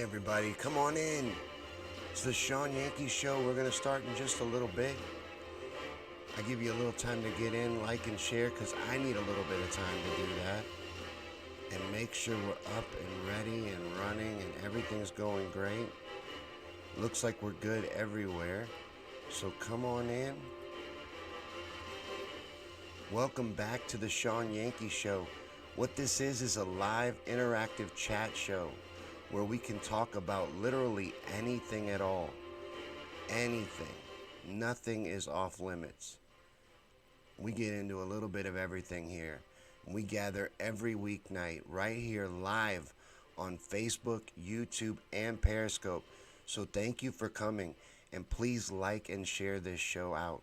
Hey everybody, come on in. It's the Shawn Yankey show. We're going to start in just a little bit. I give you a little time to get in, like, and share because I need a little bit of time to do that. And make sure we're up and ready and running and everything's going great. Looks like we're good everywhere. So come on in. Welcome back to the Shawn Yankey show. What this is a live interactive chat show where we can talk about literally anything at all. Anything. Nothing is off limits. We get into a little bit of everything here. We gather every weeknight right here live on Facebook, YouTube, and Periscope. So thank you for coming, and please like and share this show out.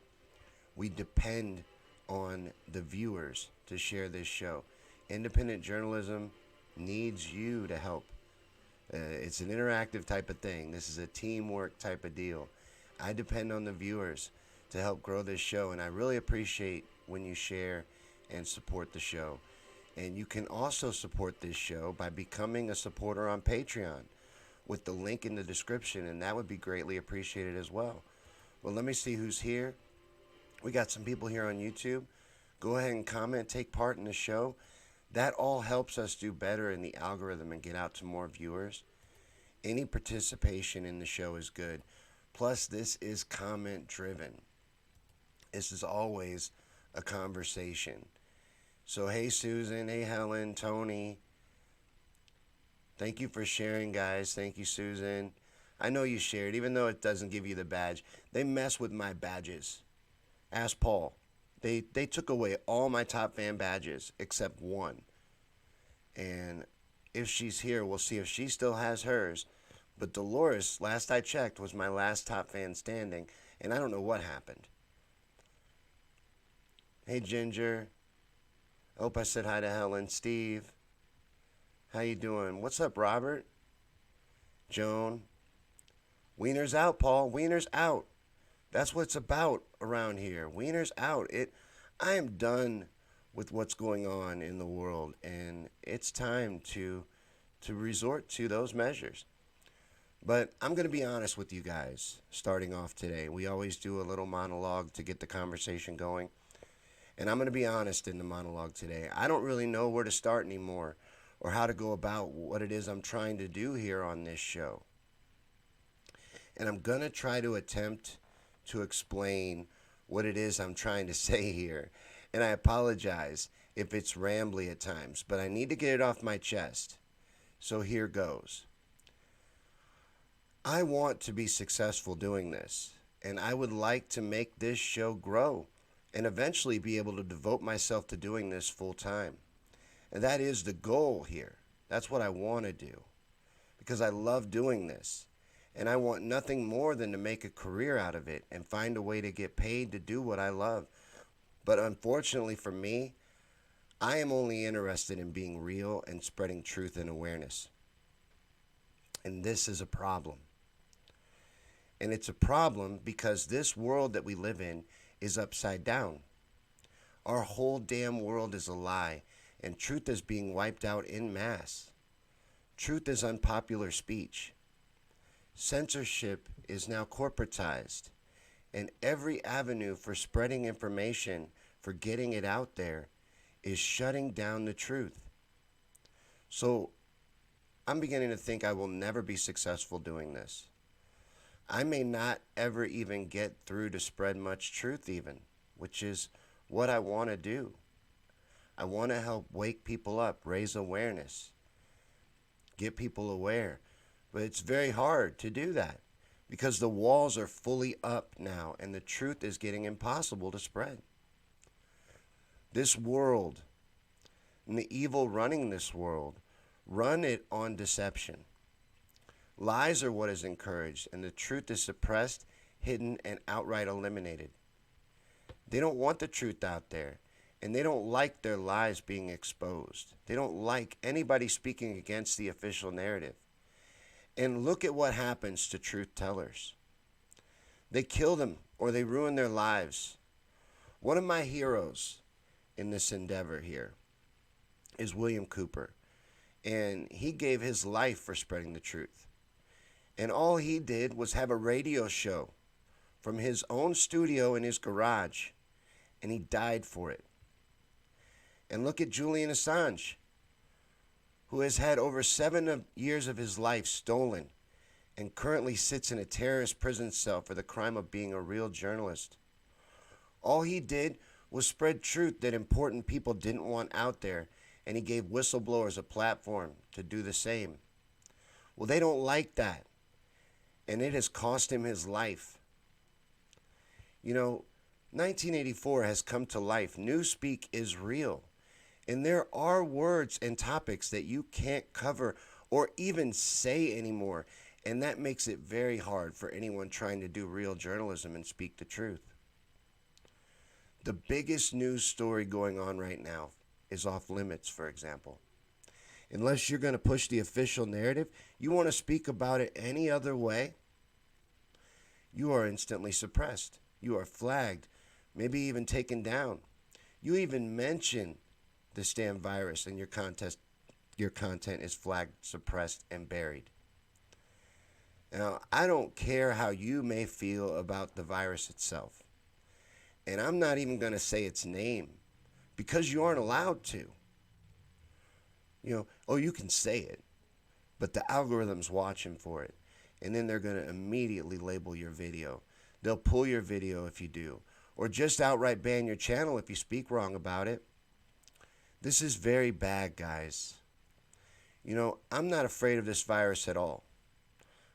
We depend on the viewers to share this show. Independent journalism needs you to help. It's an interactive type of thing. This is a teamwork type of deal. I depend on the viewers to help grow this show, and I really appreciate when you share and support the show. And you can also support this show by becoming a supporter on Patreon with the link in the description, and that would be greatly appreciated as well. Well, let me see who's here. We got some people here on YouTube. Go ahead and comment, take part in the show. That all helps us do better in the algorithm and get out to more viewers. Any participation in the show is good. Plus, this is comment driven. This is always a conversation. So, hey Susan, hey Helen, Tony. Thank you for sharing, guys. Thank you, Susan. I know you shared, even though it doesn't give you the badge. They mess with my badges. Ask Paul. They took away all my top fan badges except one. And if she's here, we'll see if she still has hers. But Dolores, last I checked, was my last top fan standing, and I don't know what happened. Hey Ginger. I hope I said hi to Helen. Steve. How you doing? What's up, Robert? Joan. Wiener's out, Paul. Wiener's out. That's what it's about around here. Wiener's out. I am done with what's going on in the world, and it's time to resort to those measures. But I'm going to be honest with you guys starting off today. We always do a little monologue to get the conversation going. And I'm going to be honest in the monologue today. I don't really know where to start anymore or how to go about what it is I'm trying to do here on this show. And I'm going to try to attempt to explain what it is I'm trying to say here. And I apologize if it's rambly at times, but I need to get it off my chest. So here goes. I want to be successful doing this, and I would like to make this show grow and eventually be able to devote myself to doing this full time. And that is the goal here. That's what I want to do because I love doing this. And I want nothing more than to make a career out of it and find a way to get paid to do what I love. But unfortunately for me, I am only interested in being real and spreading truth and awareness. And this is a problem. And it's a problem because this world that we live in is upside down. Our whole damn world is a lie, and truth is being wiped out en masse. Truth is unpopular speech. Censorship is now corporatized, and every avenue for spreading information, for getting it out there, is shutting down the truth. So I'm beginning to think I will never be successful doing this. I may not ever even get through to spread much truth even, which is what I want to do. I want to help wake people up, raise awareness, get people aware. But it's very hard to do that because the walls are fully up now and the truth is getting impossible to spread. This world and the evil running this world run it on deception. Lies are what is encouraged, and the truth is suppressed, hidden, and outright eliminated. They don't want the truth out there, and they don't like their lies being exposed. They don't like anybody speaking against the official narrative. And look at what happens to truth tellers. They kill them or they ruin their lives. One of my heroes in this endeavor here is William Cooper. And he gave his life for spreading the truth. And all he did was have a radio show from his own studio in his garage, and he died for it. And look at Julian Assange, who has had over 7 years of his life stolen and currently sits in a terrorist prison cell for the crime of being a real journalist. All he did was spread truth that important people didn't want out there, and he gave whistleblowers a platform to do the same. Well, they don't like that, and it has cost him his life. 1984 has come to life. Newspeak is real. And there are words and topics that you can't cover or even say anymore. And that makes it very hard for anyone trying to do real journalism and speak the truth. The biggest news story going on right now is off limits, for example. Unless you're going to push the official narrative, you want to speak about it any other way, you are instantly suppressed. You are flagged, maybe even taken down. You even mention the damn virus and your content is flagged, suppressed, and buried. Now, I don't care how you may feel about the virus itself. And I'm not even going to say its name because you aren't allowed to. You can say it, but the algorithm's watching for it. And then they're going to immediately label your video. They'll pull your video if you do, or just outright ban your channel if you speak wrong about it. This is very bad, guys. I'm not afraid of this virus at all.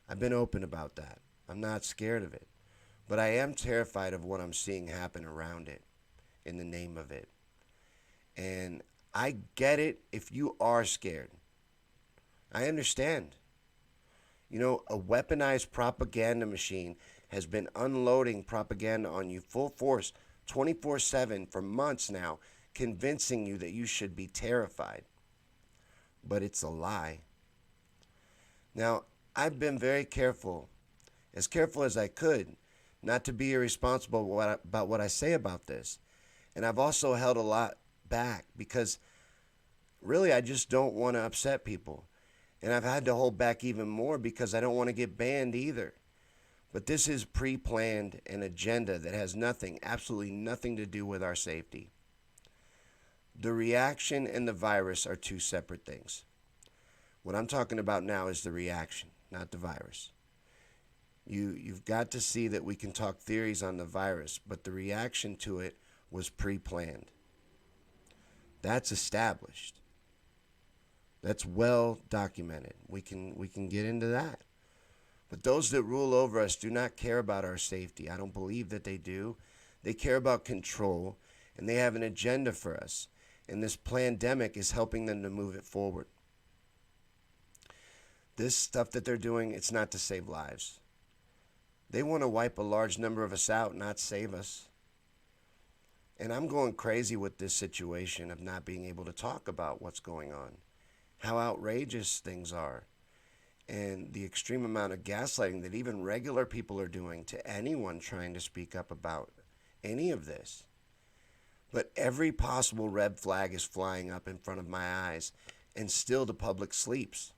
I've been open about that. I'm not scared of it. But I am terrified of what I'm seeing happen around it in the name of it. And I get it if you are scared. I understand. A weaponized propaganda machine has been unloading propaganda on you full force 24/7 for months now, convincing you that you should be terrified. But it's a lie. Now, I've been very careful as I could, not to be irresponsible about what I say about this. And I've also held a lot back because really I just don't want to upset people. And I've had to hold back even more because I don't want to get banned either. But this is pre-planned an agenda that has absolutely nothing to do with our safety. The reaction and the virus are two separate things. What I'm talking about now is the reaction, not the virus. You've got to see that we can talk theories on the virus, but the reaction to it was pre-planned. That's established. That's well documented. We can get into that. But those that rule over us do not care about our safety. I don't believe that they do. They care about control, and they have an agenda for us. And this pandemic is helping them to move it forward. This stuff that they're doing, it's not to save lives. They want to wipe a large number of us out, not save us. And I'm going crazy with this situation of not being able to talk about what's going on, how outrageous things are, and the extreme amount of gaslighting that even regular people are doing to anyone trying to speak up about any of this. But every possible red flag is flying up in front of my eyes, and still the public sleeps.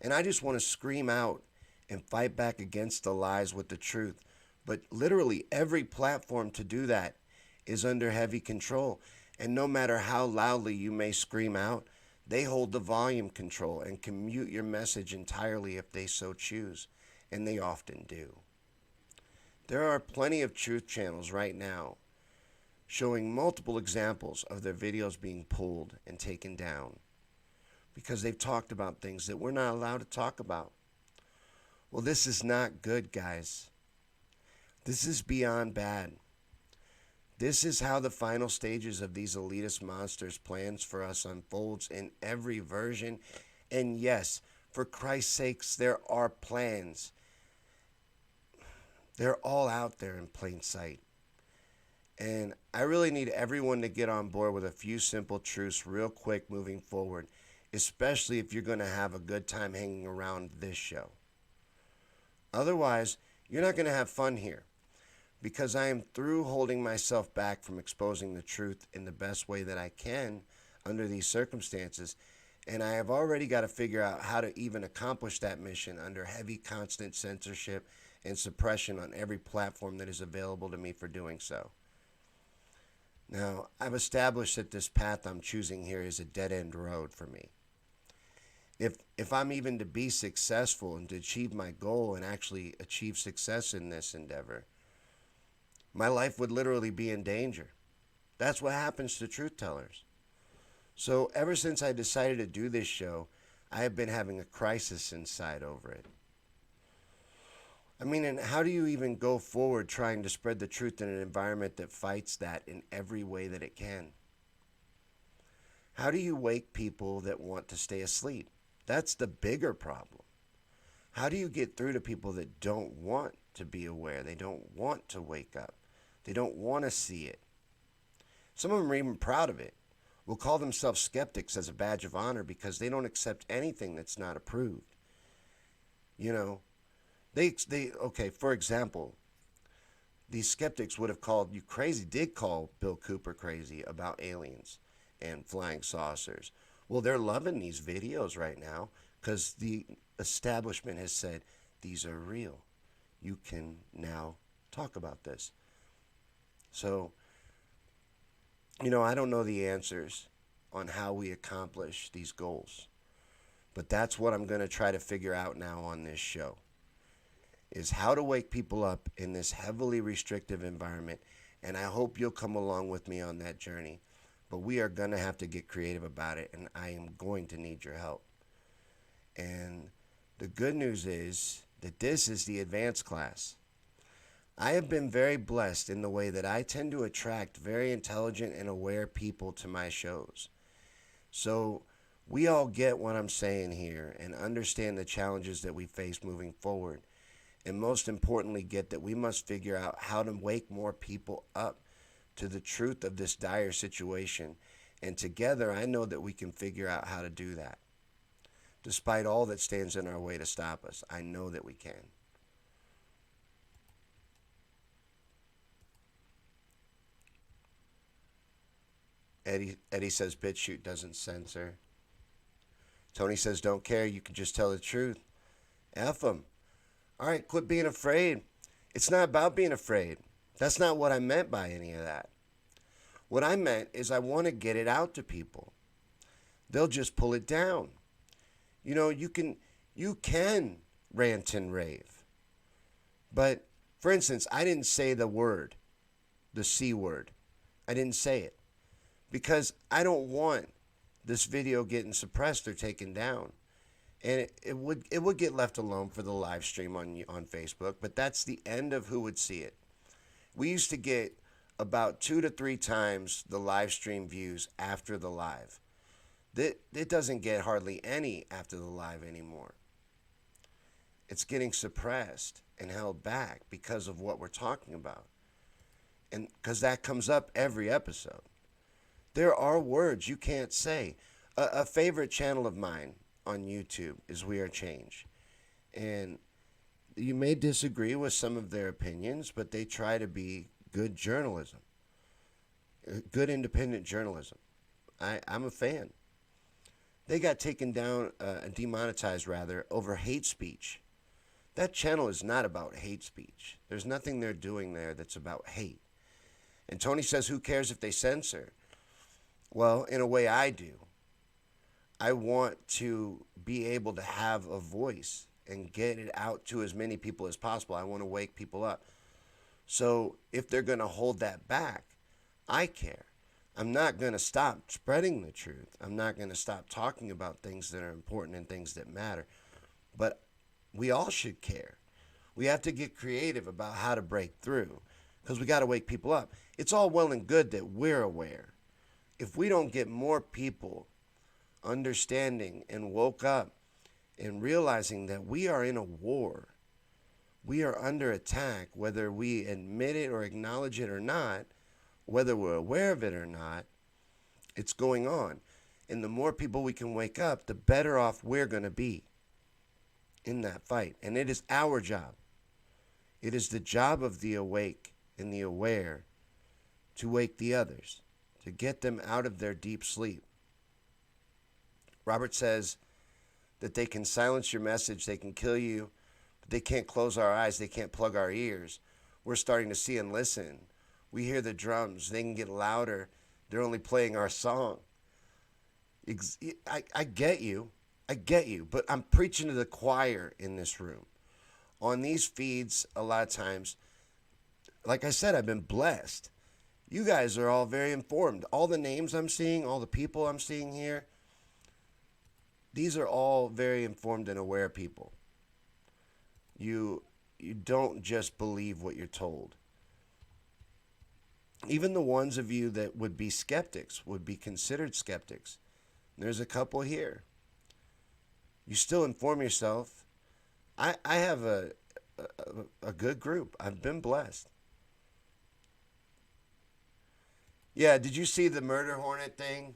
And I just want to scream out and fight back against the lies with the truth. But literally every platform to do that is under heavy control. And no matter how loudly you may scream out, they hold the volume control and can mute your message entirely if they so choose. And they often do. There are plenty of truth channels right now showing multiple examples of their videos being pulled and taken down because they've talked about things that we're not allowed to talk about. Well, this is not good, guys. This is beyond bad. This is how the final stages of these elitist monsters' plans for us unfolds in every version. And yes, for Christ's sakes, there are plans. They're all out there in plain sight. And I really need everyone to get on board with a few simple truths real quick moving forward, especially if you're going to have a good time hanging around this show. Otherwise, you're not going to have fun here, because I am through holding myself back from exposing the truth in the best way that I can under these circumstances. And I have already got to figure out how to even accomplish that mission under heavy, constant censorship and suppression on every platform that is available to me for doing so. Now, I've established that this path I'm choosing here is a dead-end road for me. If I'm even to be successful and to achieve my goal and actually achieve success in this endeavor, my life would literally be in danger. That's what happens to truth tellers. So ever since I decided to do this show, I have been having a crisis inside over it. I mean, and how do you even go forward trying to spread the truth in an environment that fights that in every way that it can? How do you wake people that want to stay asleep? That's the bigger problem. How do you get through to people that don't want to be aware? They don't want to wake up. They don't want to see it. Some of them are even proud of it. Will call themselves skeptics as a badge of honor because they don't accept anything that's not approved. You know, okay, for example, these skeptics would have called you crazy, did call Bill Cooper crazy about aliens and flying saucers. Well, they're loving these videos right now because the establishment has said these are real. You can now talk about this. So, I don't know the answers on how we accomplish these goals, but that's what I'm going to try to figure out now on this show, is how to wake people up in this heavily restrictive environment, and I hope you'll come along with me on that journey. But we are going to have to get creative about it, and I am going to need your help. And the good news is that this is the advanced class. I have been very blessed in the way that I tend to attract very intelligent and aware people to my shows. So we all get what I'm saying here and understand the challenges that we face moving forward. And most importantly, get that we must figure out how to wake more people up to the truth of this dire situation. And together, I know that we can figure out how to do that. Despite all that stands in our way to stop us, I know that we can. Eddie says BitChute doesn't censor. Tony says don't care, you can just tell the truth. F them. All right, quit being afraid. It's not about being afraid. That's not what I meant by any of that. What I meant is I want to get it out to people. They'll just pull it down. You can rant and rave. But, for instance, I didn't say the C word. I didn't say it. Because I don't want this video getting suppressed or taken down. And it would get left alone for the live stream on Facebook, but that's the end of who would see it. We used to get about 2 to 3 times the live stream views after the live. It doesn't get hardly any after the live anymore. It's getting suppressed and held back because of what we're talking about. And because that comes up every episode. There are words you can't say. A favorite channel of mine on YouTube is We Are Change. And you may disagree with some of their opinions, but they try to be good journalism. Good independent journalism. I'm a fan. They got taken down, demonetized rather, over hate speech. That channel is not about hate speech. There's nothing they're doing there that's about hate. And Tony says, who cares if they censor? Well, in a way I do. I want to be able to have a voice and get it out to as many people as possible. I want to wake people up. So if they're going to hold that back, I care. I'm not going to stop spreading the truth. I'm not going to stop talking about things that are important and things that matter. But we all should care. We have to get creative about how to break through because we got to wake people up. It's all well and good that we're aware. If we don't get more people understanding and woke up and realizing that we are in a war, we are under attack, whether we admit it or acknowledge it or not, whether we're aware of it or not, it's going on. And the more people we can wake up, the better off we're going to be in that fight. And it is our job. It is the job of the awake and the aware to wake the others, to get them out of their deep sleep. Robert says that they can silence your message, they can kill you, but they can't close our eyes, they can't plug our ears. We're starting to see and listen. We hear the drums, they can get louder. They're only playing our song. I get you. I get you, but I'm preaching to the choir in this room. On these feeds, a lot of times, like I said, I've been blessed. You guys are all very informed. All the names I'm seeing, all the people I'm seeing here, these are all very informed and aware people. You don't just believe what you're told. Even the ones of you that would be skeptics, would be considered skeptics. There's a couple here. You still inform yourself. I have a good group. I've been blessed. Yeah, did you see the murder hornet thing?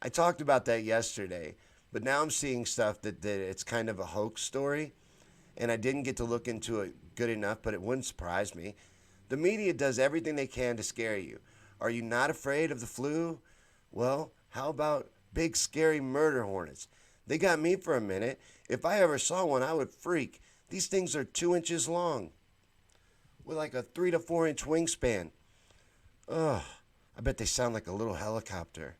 I talked about that yesterday, but now I'm seeing stuff that it's kind of a hoax story, and I didn't get to look into it good enough, but it wouldn't surprise me. The media does everything they can to scare you. Are you not afraid of the flu? Well, how about big scary murder hornets? They got me for a minute. If I ever saw one, I would freak. These things are 2 inches long with like a 3 to 4 inch wingspan. Ugh, I bet they sound like a little helicopter.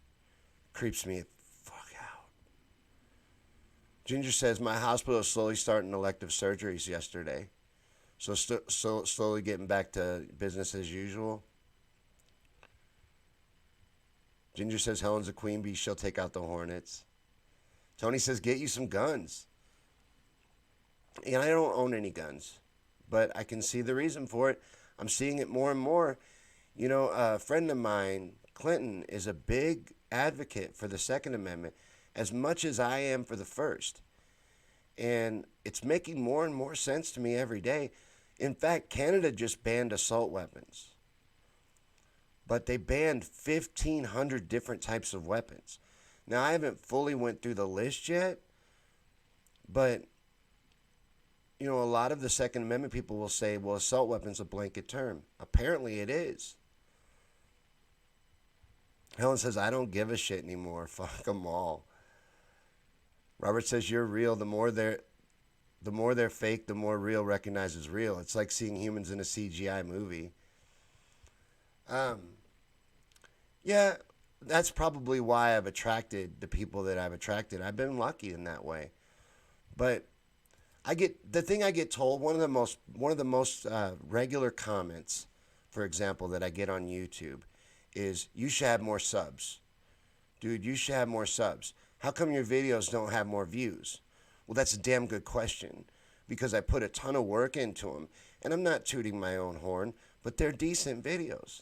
Creeps me the fuck out. Ginger says, my hospital is slowly starting elective surgeries yesterday. So slowly getting back to business as usual. Ginger says, Helen's a queen bee. She'll take out the hornets. Tony says, get you some guns. And I don't own any guns, but I can see the reason for it. I'm seeing it more and more. You know, a friend of mine, Clinton, is a big advocate for the Second Amendment as much as I am for the First. And it's making more and more sense to me every day. In fact, Canada just banned assault weapons. But they banned 1,500 different types of weapons. Now, I haven't fully went through the list yet, but, you know, a lot of the Second Amendment people will say, well, assault weapon's a blanket term. Apparently it is. Helen says, I don't give a shit anymore. Fuck them all. Robert says, you're real. The more they're fake, the more real recognizes real. It's like seeing humans in a CGI movie. Yeah, that's probably why I've attracted the people that I've attracted. I've been lucky in that way. But I get told, one of the most regular comments, for example, that I get on YouTube is, you should have more subs. Dude, you should have more subs. How come your videos don't have more views? Well, that's a damn good question, because I put a ton of work into them, and I'm not tooting my own horn, but they're decent videos,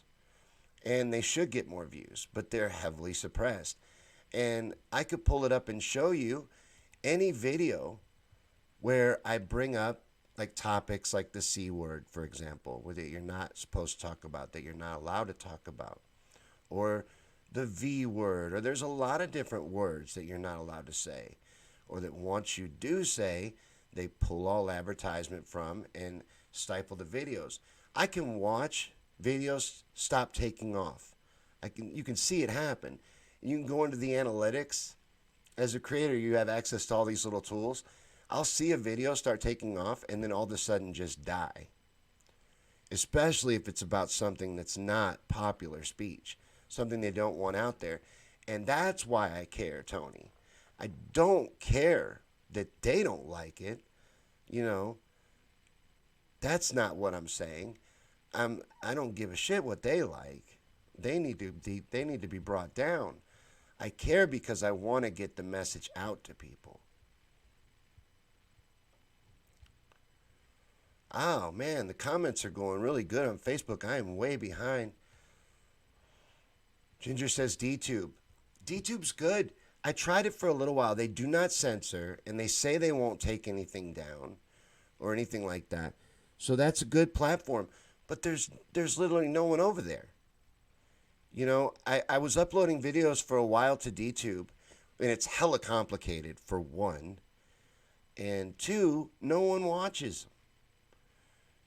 and they should get more views, but they're heavily suppressed. And I could pull it up and show you any video where I bring up like topics like the C word, for example, that you're not supposed to talk about, that you're not allowed to talk about, or the V word, or there's a lot of different words that you're not allowed to say, or that once you do say, they pull all advertisement from and stifle the videos. I can watch videos stop taking off. You can see it happen. You can go into the analytics. As a creator, you have access to all these little tools. I'll see a video start taking off and then all of a sudden just die. Especially if it's about something that's not popular speech, something they don't want out there. And that's why I care, Tony. I don't care that they don't like it. You know, that's not what I'm saying. I don't give a shit what they like. They need to be brought down. I care because I want to get the message out to people. Oh, man, the comments are going really good on Facebook. I am way behind. Ginger says DTube. DTube's good. I tried it for a little while. They do not censor, and they say they won't take anything down or anything like that. So that's a good platform. But there's literally no one over there. You know, I was uploading videos for a while to DTube, and it's hella complicated, for one. And two, no one watches them.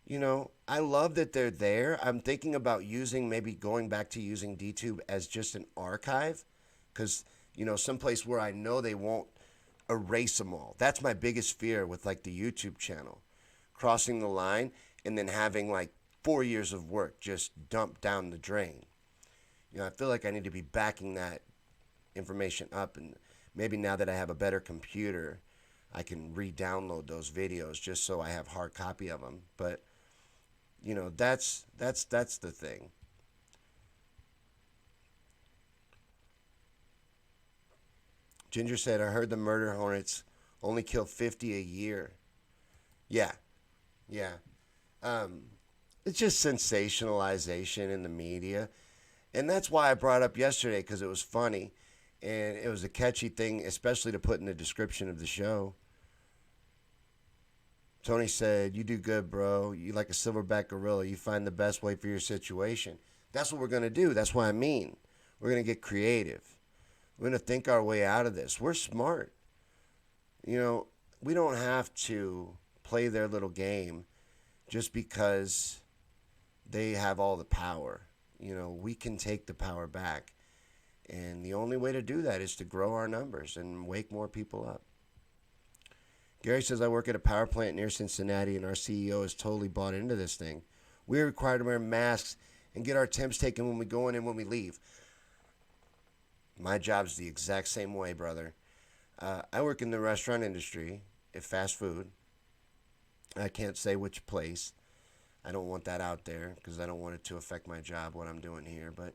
You know, I love that they're there. I'm thinking about maybe going back to using DTube as just an archive, because Someplace where I know they won't erase them all. That's my biggest fear with like the YouTube channel, crossing the line and then having like 4 years of work just dumped down the drain. I feel like I need to be backing that information up, and maybe now that I have a better computer, I can re-download those videos just so I have hard copy of them. But that's the thing. Ginger said, I heard the murder hornets only kill 50 a year. Yeah, yeah. Um, it's just sensationalization in the media. And that's why I brought up yesterday, because it was funny. And it was a catchy thing, especially to put in the description of the show. Tony said, you do good, bro. You like a silverback gorilla. You find the best way for your situation. That's what we're going to do. That's what I mean. We're going to get creative. We're going to think our way out of this. We're smart. We don't have to play their little game just because they have all the power. We can take the power back. And the only way to do that is to grow our numbers and wake more people up. Gary says, I work at a power plant near Cincinnati, and our CEO is totally bought into this thing. We're required to wear masks and get our temps taken when we go in and when we leave. My job's the exact same way, brother. I work in the restaurant industry, at fast food. I can't say which place. I don't want that out there because I don't want it to affect my job, what I'm doing here. But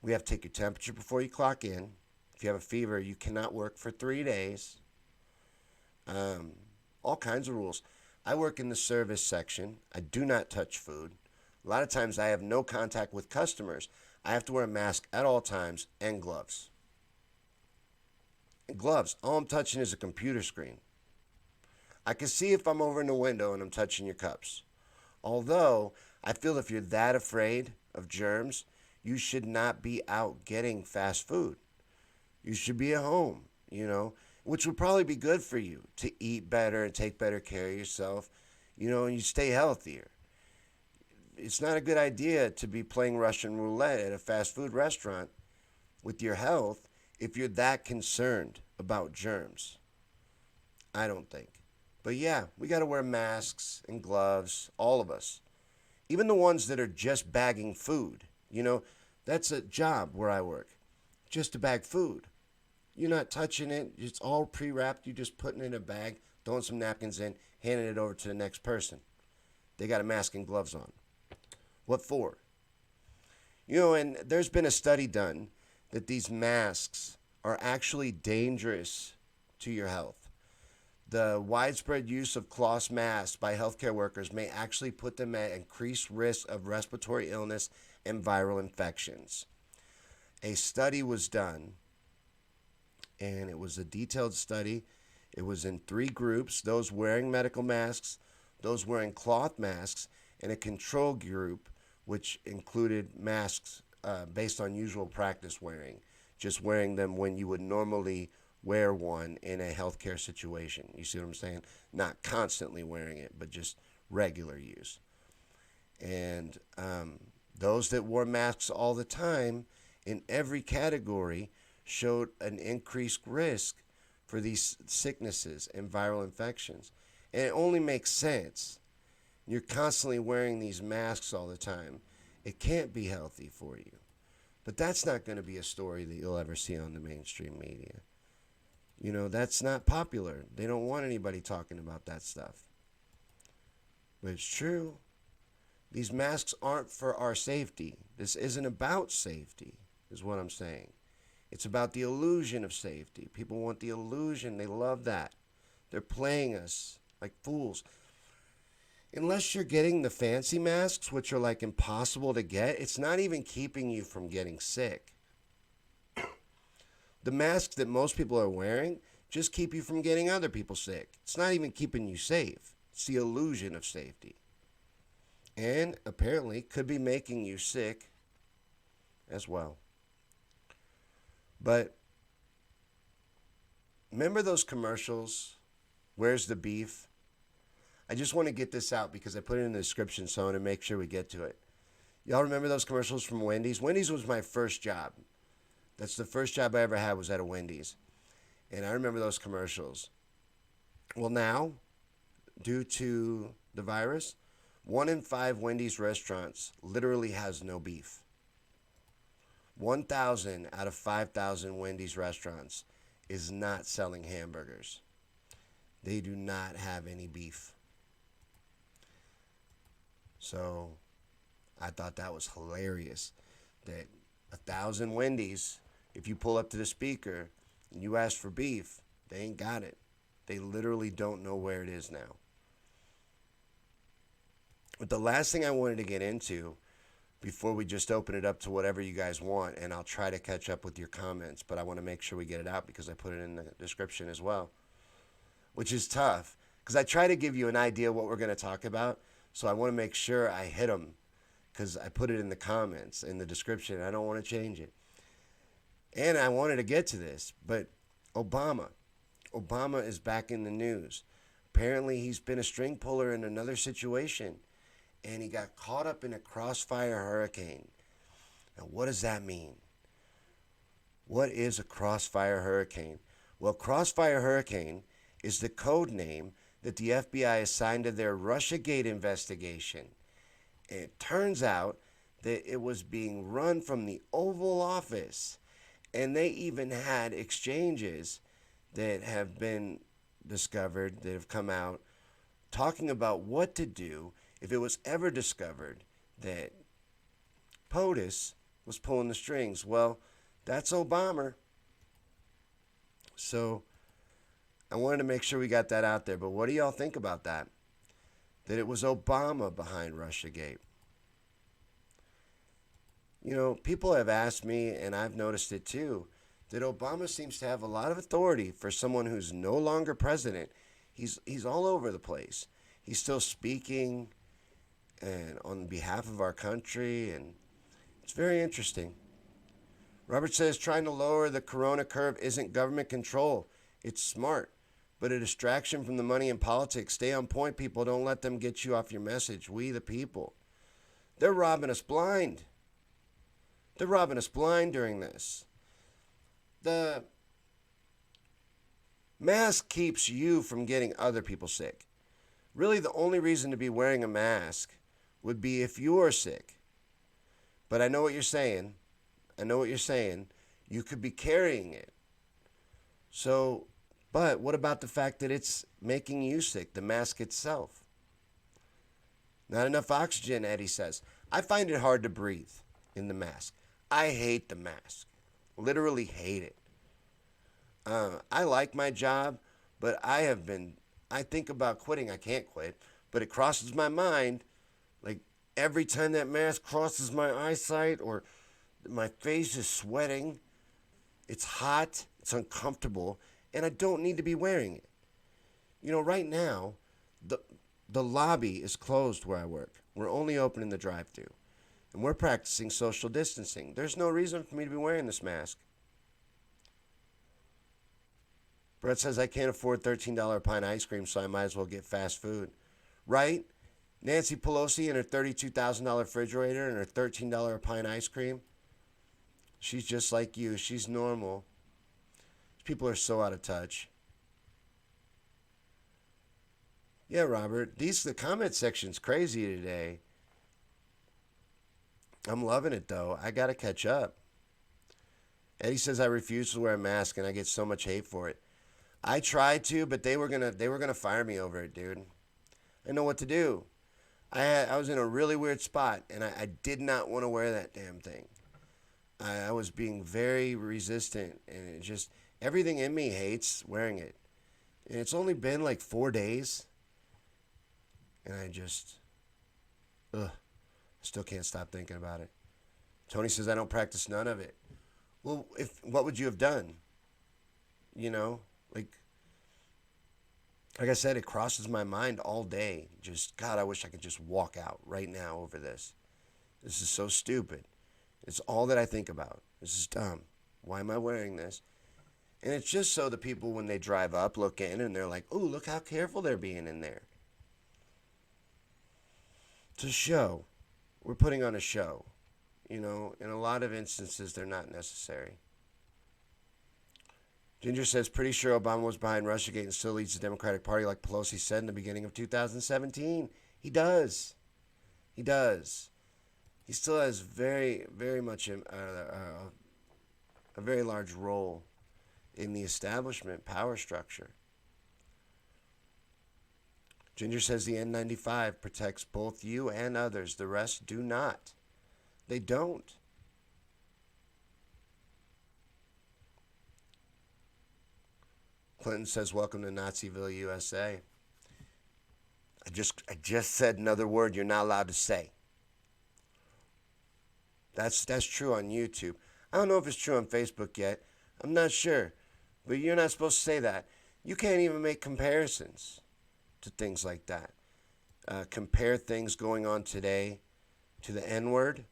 we have to take your temperature before you clock in. If you have a fever, you cannot work for 3 days. All kinds of rules. I work in the service section. I do not touch food. A lot of times I have no contact with customers. I have to wear a mask at all times and gloves. Gloves. All I'm touching is a computer screen. I can see if I'm over in the window and I'm touching your cups. Although, I feel if you're that afraid of germs, you should not be out getting fast food. You should be at home, which would probably be good for you to eat better and take better care of yourself, and you stay healthier. It's not a good idea to be playing Russian roulette at a fast food restaurant with your health if you're that concerned about germs. I don't think. But yeah, we got to wear masks and gloves, all of us. Even the ones that are just bagging food. That's a job where I work. Just to bag food. You're not touching it. It's all pre-wrapped. You're just putting it in a bag, throwing some napkins in, handing it over to the next person. They got a mask and gloves on. What for? And there's been a study done that these masks are actually dangerous to your health. The widespread use of cloth masks by healthcare workers may actually put them at increased risk of respiratory illness and viral infections. A study was done, and it was a detailed study. It was in 3 groups, those wearing medical masks, those wearing cloth masks, and a control group, which included masks based on usual practice wearing, just wearing them when you would normally wear one in a healthcare situation. You see what I'm saying? Not constantly wearing it, but just regular use. And those that wore masks all the time in every category showed an increased risk for these sicknesses and viral infections. And it only makes sense. You're constantly wearing these masks all the time. It can't be healthy for you. But that's not going to be a story that you'll ever see on the mainstream media. That's not popular. They don't want anybody talking about that stuff. But it's true. These masks aren't for our safety. This isn't about safety, is what I'm saying. It's about the illusion of safety. People want the illusion. They love that. They're playing us like fools. Unless you're getting the fancy masks, which are like impossible to get, it's not even keeping you from getting sick. The masks that most people are wearing just keep you from getting other people sick. It's not even keeping you safe. It's the illusion of safety. And apparently could be making you sick as well. But remember those commercials? Where's the beef? I just want to get this out because I put it in the description, so I want to make sure we get to it. Y'all remember those commercials from Wendy's? Wendy's was my first job. That's the first job I ever had was at a Wendy's. And I remember those commercials. Well, now, due to the virus, 1 in 5 Wendy's restaurants literally has no beef. 1,000 out of 5,000 Wendy's restaurants is not selling hamburgers. They do not have any beef. So I thought that was hilarious that 1,000 Wendy's, if you pull up to the speaker and you ask for beef, they ain't got it. They literally don't know where it is now. But the last thing I wanted to get into before we just open it up to whatever you guys want, and I'll try to catch up with your comments, but I want to make sure we get it out because I put it in the description as well, which is tough because I try to give you an idea of what we're going to talk about, so I want to make sure I hit them because I put it in the comments, in the description. I don't want to change it. And I wanted to get to this, but Obama is back in the news. Apparently, he's been a string puller in another situation, and he got caught up in a crossfire hurricane. Now, what does that mean? What is a crossfire hurricane? Well, Crossfire Hurricane is the code name that the FBI assigned to their Russiagate investigation. And it turns out that it was being run from the Oval Office, and they even had exchanges that have been discovered, that have come out, talking about what to do if it was ever discovered that POTUS was pulling the strings. Well, that's Obama. So I wanted to make sure we got that out there. But what do y'all think about that? That it was Obama behind Russiagate. You know, people have asked me, and I've noticed it too, that Obama seems to have a lot of authority for someone who's no longer president. He's all over the place. He's still speaking and on behalf of our country, and it's very interesting. Robert says trying to lower the corona curve isn't government control. It's smart, but a distraction from the money and politics. Stay on point, people. Don't let them get you off your message. We the people. They're robbing us blind. They're robbing us blind during this. The mask keeps you from getting other people sick. Really, the only reason to be wearing a mask would be if you're sick. But I know what you're saying. You could be carrying it. So, but what about the fact that it's making you sick, the mask itself? Not enough oxygen, Eddie says. I find it hard to breathe in the mask. I hate the mask. Literally hate it. I like my job, but I think about quitting. I can't quit, but it crosses my mind. Like every time that mask crosses my eyesight or my face is sweating, it's hot, it's uncomfortable, and I don't need to be wearing it. You know, right now, the lobby is closed where I work. We're only open in the drive-thru, and we're practicing social distancing. There's no reason for me to be wearing this mask. Brett says, I can't afford $13 a pint ice cream, so I might as well get fast food. Right? Nancy Pelosi and her $32,000 refrigerator and her $13 a pint ice cream. She's just like you. She's normal. People are so out of touch. Yeah, Robert. The comment section's crazy today. I'm loving it, though. I got to catch up. Eddie says, I refuse to wear a mask, and I get so much hate for it. I tried to, but they were gonna fire me over it, dude. I know what to do. I was in a really weird spot, and I did not want to wear that damn thing. I was being very resistant, and it just everything in me hates wearing it. And it's only been like 4 days, and I still can't stop thinking about it. Tony says I don't practice none of it. Well, what would you have done? You know. Like I said, it crosses my mind all day. Just, God, I wish I could just walk out right now over this. This is so stupid. It's all that I think about. This is dumb. Why am I wearing this? And it's just so the people, when they drive up, look in, and they're like, ooh, look how careful they're being in there. It's a show. We're putting on a show. You know, in a lot of instances, they're not necessary. Ginger says, pretty sure Obama was behind Russiagate and still leads the Democratic Party like Pelosi said in the beginning of 2017. He does. He does. He still has very much a very large role in the establishment power structure. Ginger says the N95 protects both you and others. The rest do not. They don't. Clinton says, welcome to Naziville, USA. I just said another word you're not allowed to say. That's true on YouTube. I don't know if it's true on Facebook yet. I'm not sure. But you're not supposed to say that. You can't even make comparisons to things like that. Compare things going on today to the N-word.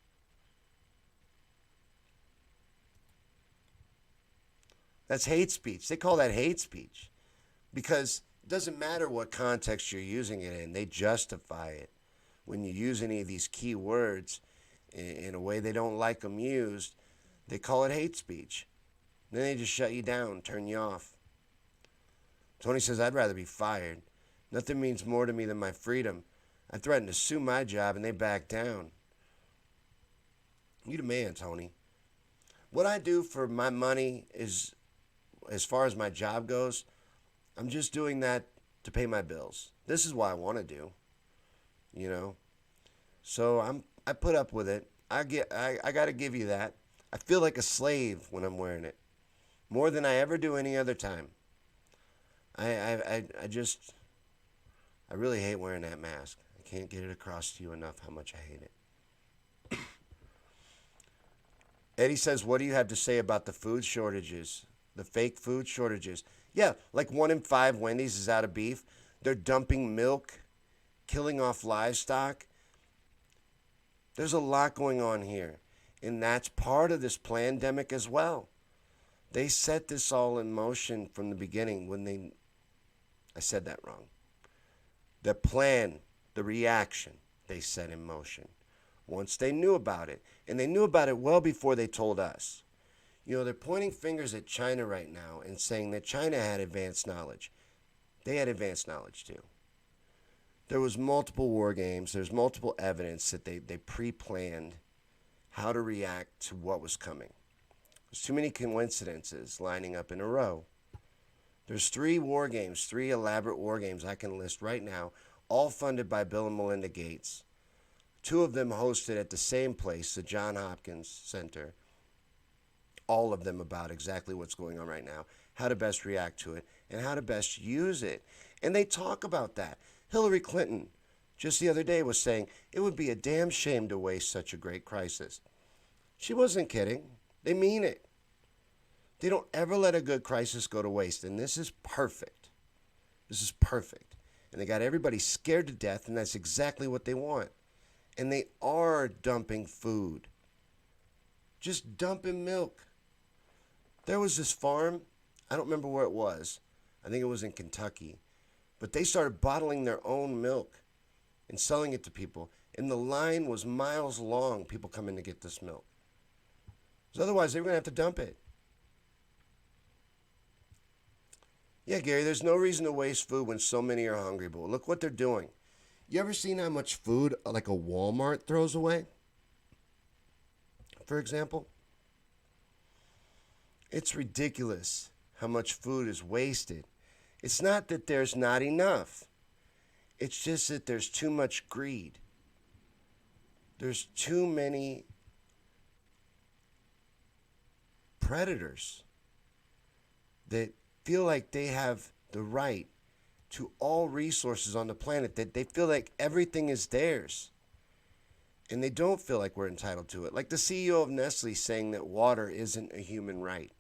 That's hate speech. They call that hate speech because it doesn't matter what context you're using it in. They justify it. When you use any of these key words in a way they don't like them used, they call it hate speech. Then they just shut you down, turn you off. Tony says, I'd rather be fired. Nothing means more to me than my freedom. I threatened to sue my job and they backed down. You the man, Tony. What I do for my money is, as far as my job goes, I'm just doing that to pay my bills. This is what I want to do, you know. So I put up with it. I got to give you that. I feel like a slave when I'm wearing it, more than I ever do any other time. I really hate wearing that mask. I can't get it across to you enough how much I hate it. Eddie says, what do you have to say about the food shortages? The fake food shortages. Yeah, like 1 in 5 Wendy's is out of beef. They're dumping milk, killing off livestock. There's a lot going on here. And that's part of this pandemic as well. They set this all in motion from the beginning I said that wrong. The plan, the reaction, they set in motion once they knew about it. And they knew about it well before they told us. You know, they're pointing fingers at China right now and saying that China had advanced knowledge. They had advanced knowledge too. There was multiple war games. There's multiple evidence that they pre-planned how to react to what was coming. There's too many coincidences lining up in a row. There's 3 war games, 3 elaborate war games I can list right now, all funded by Bill and Melinda Gates. 2 of them hosted at the same place, the Johns Hopkins Center. All of them about exactly what's going on right now, how to best react to it, and how to best use it. And they talk about that. Hillary Clinton, just the other day, was saying it would be a damn shame to waste such a great crisis. She wasn't kidding. They mean it. They don't ever let a good crisis go to waste, and this is perfect. This is perfect. And they got everybody scared to death, and that's exactly what they want. And they are dumping food. Just dumping milk. There was this farm, I don't remember where it was. I think it was in Kentucky. But they started bottling their own milk and selling it to people. And the line was miles long, people coming to get this milk. Because otherwise, they were going to have to dump it. Yeah, Gary, there's no reason to waste food when so many are hungry. But look what they're doing. You ever seen how much food like a Walmart throws away? For example? It's ridiculous how much food is wasted. It's not that there's not enough. It's just that there's too much greed. There's too many predators that feel like they have the right to all resources on the planet, that they feel like everything is theirs. And they don't feel like we're entitled to it. Like the CEO of Nestle saying that water isn't a human right.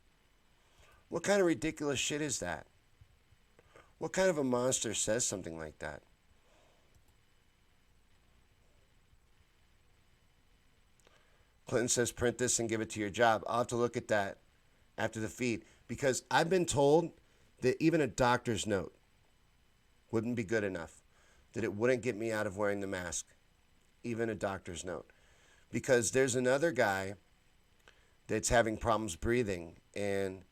What kind of ridiculous shit is that? What kind of a monster says something like that? Clinton says, print this and give it to your job. I'll have to look at that after the feed. Because I've been told that even a doctor's note wouldn't be good enough. That it wouldn't get me out of wearing the mask. Even a doctor's note. Because there's another guy that's having problems breathing. And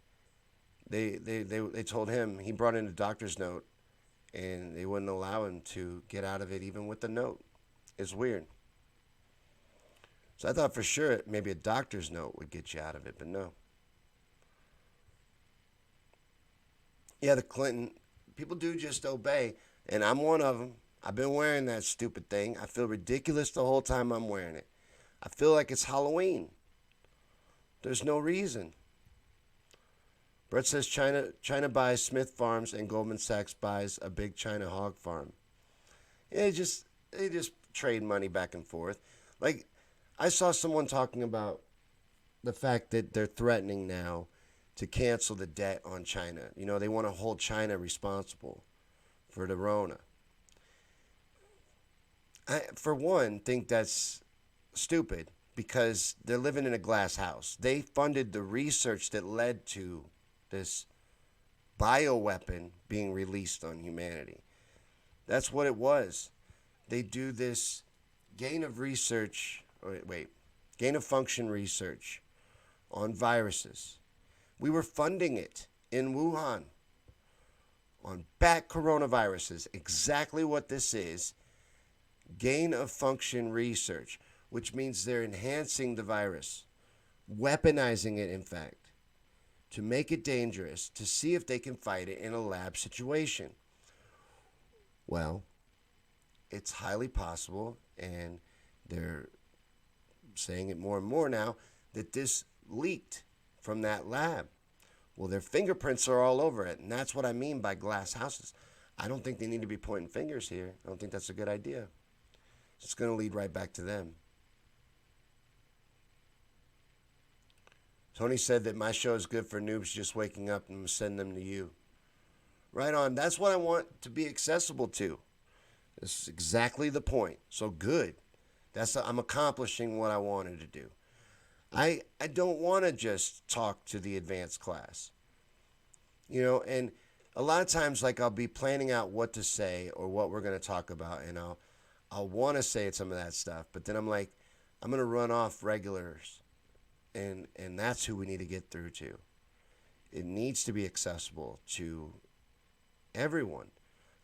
They told him, he brought in a doctor's note, and they wouldn't allow him to get out of it even with the note. It's weird. So I thought for sure maybe a doctor's note would get you out of it, but no. Yeah, the Clinton people do just obey, and I'm one of them. I've been wearing that stupid thing. I feel ridiculous the whole time I'm wearing it. I feel like it's Halloween. There's no reason. Brett says China buys Smith Farms and Goldman Sachs buys a big China hog farm. Yeah, they just trade money back and forth. Like I saw someone talking about the fact that they're threatening now to cancel the debt on China. You know, they want to hold China responsible for the Rona. I, for one, think that's stupid because they're living in a glass house. They funded the research that led to this bioweapon being released on humanity. That's what it was. They do this gain of research, gain of function research on viruses. We were funding it in Wuhan on bat coronaviruses. Exactly what this is, gain of function research, which means they're enhancing the virus, weaponizing it, in fact, to make it dangerous, to see if they can fight it in a lab situation. Well, it's highly possible, and they're saying it more and more now, that this leaked from that lab. Well, their fingerprints are all over it, and that's what I mean by glass houses. I don't think they need to be pointing fingers here. I don't think that's a good idea. It's going to lead right back to them. Tony said that my show is good for noobs just waking up, and I'm going to send them to you. Right on. That's what I want to be accessible to. This is exactly the point. So good. I'm accomplishing what I wanted to do. I don't want to just talk to the advanced class. You know, and a lot of times, like, I'll be planning out what to say or what we're going to talk about, and I'll want to say some of that stuff, but then I'm like, I'm going to run off regulars, and that's who we need to get through to. It needs to be accessible to everyone.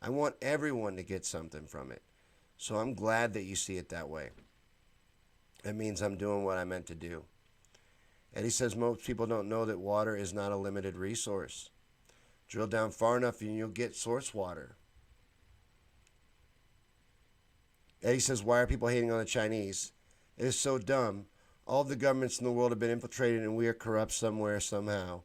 I want everyone to get something from it. So I'm glad that you see it that way. That means I'm doing what I meant to do. Eddie says most people don't know that water is not a limited resource. Drill down far enough and you'll get source water. Eddie says, why are people hating on the Chinese? It is so dumb. All the governments in the world have been infiltrated and we are corrupt somewhere, somehow.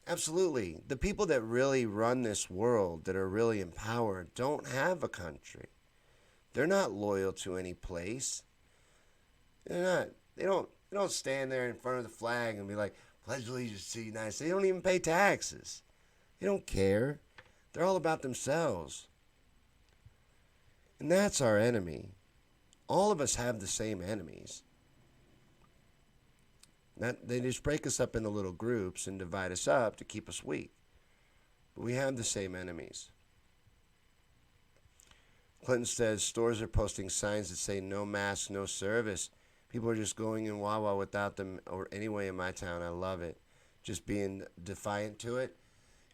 Absolutely. The people that really run this world, that are really in power, don't have a country. They're not loyal to any place. They're not. They don't stand there in front of the flag and be like, pledge allegiance to the United States. They don't even pay taxes. They don't care. They're all about themselves. And that's our enemy. All of us have the same enemies. They just break us up into little groups and divide us up to keep us weak. But we have the same enemies. Clinton says stores are posting signs that say no mask, no service. People are just going in Wawa without them, or anyway in my town. I love it. Just being defiant to it.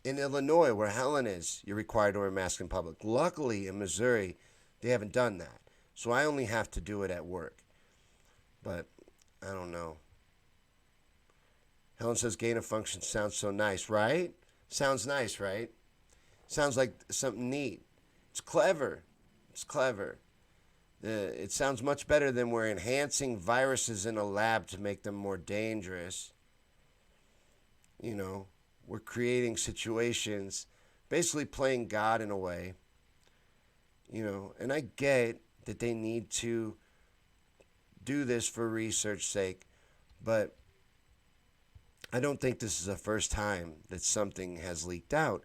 In Illinois, where Helen is, you're required to wear a mask in public. Luckily, in Missouri, they haven't done that. So I only have to do it at work. But I don't know. Helen says gain of function sounds so nice, right? Sounds nice, right? Sounds like something neat. It's clever. It's clever. It sounds much better than we're enhancing viruses in a lab to make them more dangerous. You know, we're creating situations, basically playing God in a way. You know, and I get that they need to do this for research sake, but I don't think this is the first time that something has leaked out,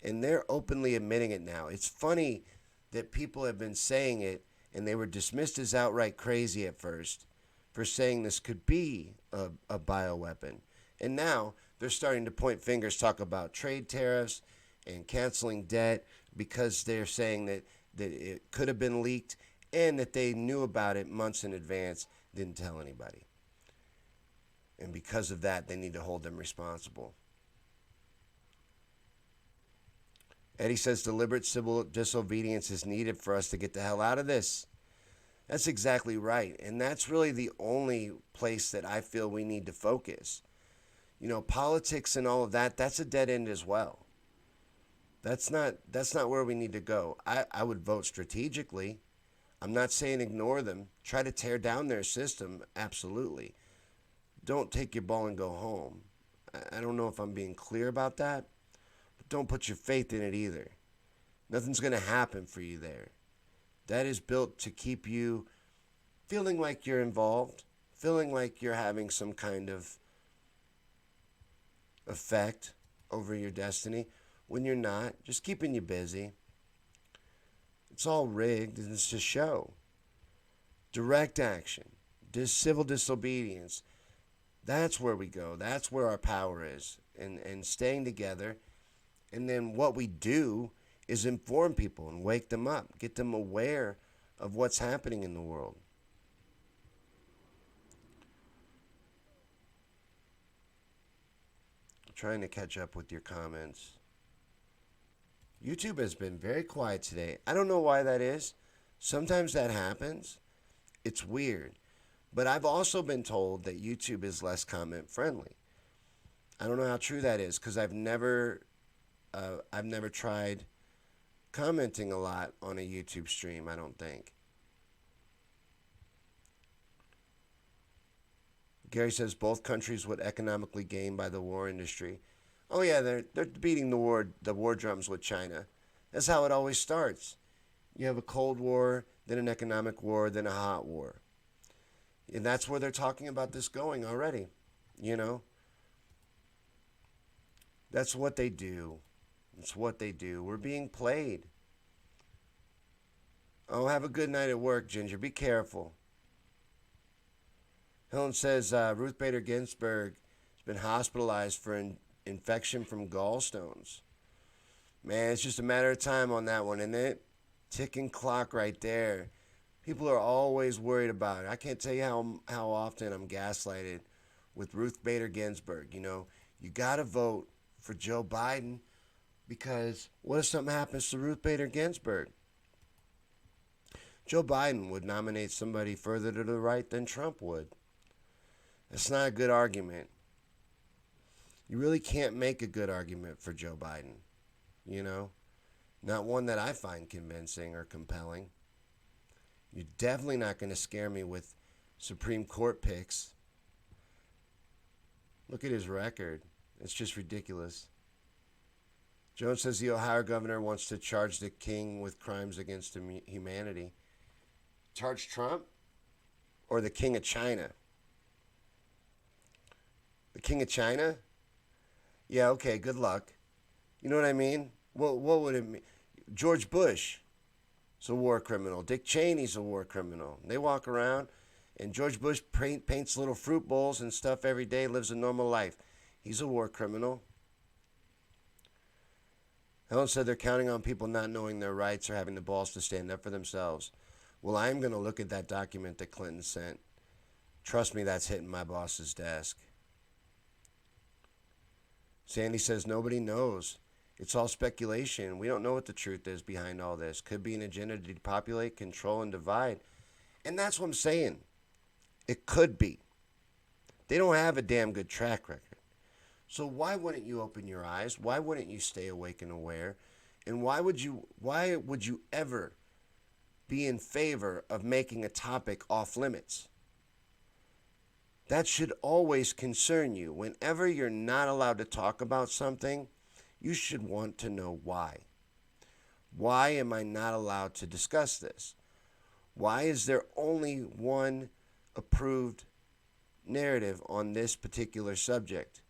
and they're openly admitting it now. It's funny that people have been saying it, and they were dismissed as outright crazy at first for saying this could be a bioweapon. And now they're starting to point fingers, talk about trade tariffs and canceling debt because they're saying that it could have been leaked and that they knew about it months in advance, didn't tell anybody. And because of that, they need to hold them responsible. Eddie says deliberate civil disobedience is needed for us to get the hell out of this. That's exactly right. And that's really the only place that I feel we need to focus. Politics and all of that, that's a dead end as well. That's not where we need to go. I would vote strategically. I'm not saying ignore them. Try to tear down their system, absolutely. Don't take your ball and go home. I don't know if I'm being clear about that, but don't put your faith in it either. Nothing's going to happen for you there. That is built to keep you feeling like you're involved, feeling like you're having some kind of effect over your destiny when you're not, just keeping you busy. It's all rigged and it's a show. Direct action, civil disobedience, that's where we go. That's where our power is. And staying together. And then what we do is inform people and wake them up, get them aware of what's happening in the world. I'm trying to catch up with your comments. YouTube has been very quiet today. I don't know why that is. Sometimes that happens. It's weird. But I've also been told that YouTube is less comment friendly. I don't know how true that is because I've never tried commenting a lot on a YouTube stream, I don't think. Gary says both countries would economically gain by the war industry. Oh yeah, they're beating the war drums with China. That's how it always starts. You have a Cold War, then an economic war, then a hot war. And that's where they're talking about this going already. That's what they do. It's what they do. We're being played. Oh, have a good night at work, Ginger. Be careful. Helen says Ruth Bader Ginsburg has been hospitalized for infection from gallstones. Man, it's just a matter of time on that one, isn't it? Ticking clock right there. People are always worried about it. I can't tell you how often I'm gaslighted with Ruth Bader Ginsburg. You got to vote for Joe Biden because what if something happens to Ruth Bader Ginsburg? Joe Biden would nominate somebody further to the right than Trump would. That's not a good argument. You really can't make a good argument for Joe Biden. Not one that I find convincing or compelling. You're definitely not going to scare me with Supreme Court picks. Look at his record. It's just ridiculous. Jones says the Ohio governor wants to charge the king with crimes against humanity. Charge Trump or the king of China? The king of China? Yeah, okay, good luck. You know what I mean? What would it mean? George Bush is a war criminal. Dick Cheney's a war criminal. They walk around, and George Bush paints little fruit bowls and stuff every day, lives a normal life. He's a war criminal. Helen said they're counting on people not knowing their rights or having the balls to stand up for themselves. Well, I'm going to look at that document that Clinton sent. Trust me, that's hitting my boss's desk. Sandy says nobody knows. It's all speculation. We don't know what the truth is behind all this. Could be an agenda to depopulate, control, and divide. And that's what I'm saying. It could be. They don't have a damn good track record. So why wouldn't you open your eyes? Why wouldn't you stay awake and aware? And why would you ever be in favor of making a topic off limits? That should always concern you. Whenever you're not allowed to talk about something, you should want to know why. Why am I not allowed to discuss this? Why is there only one approved narrative on this particular subject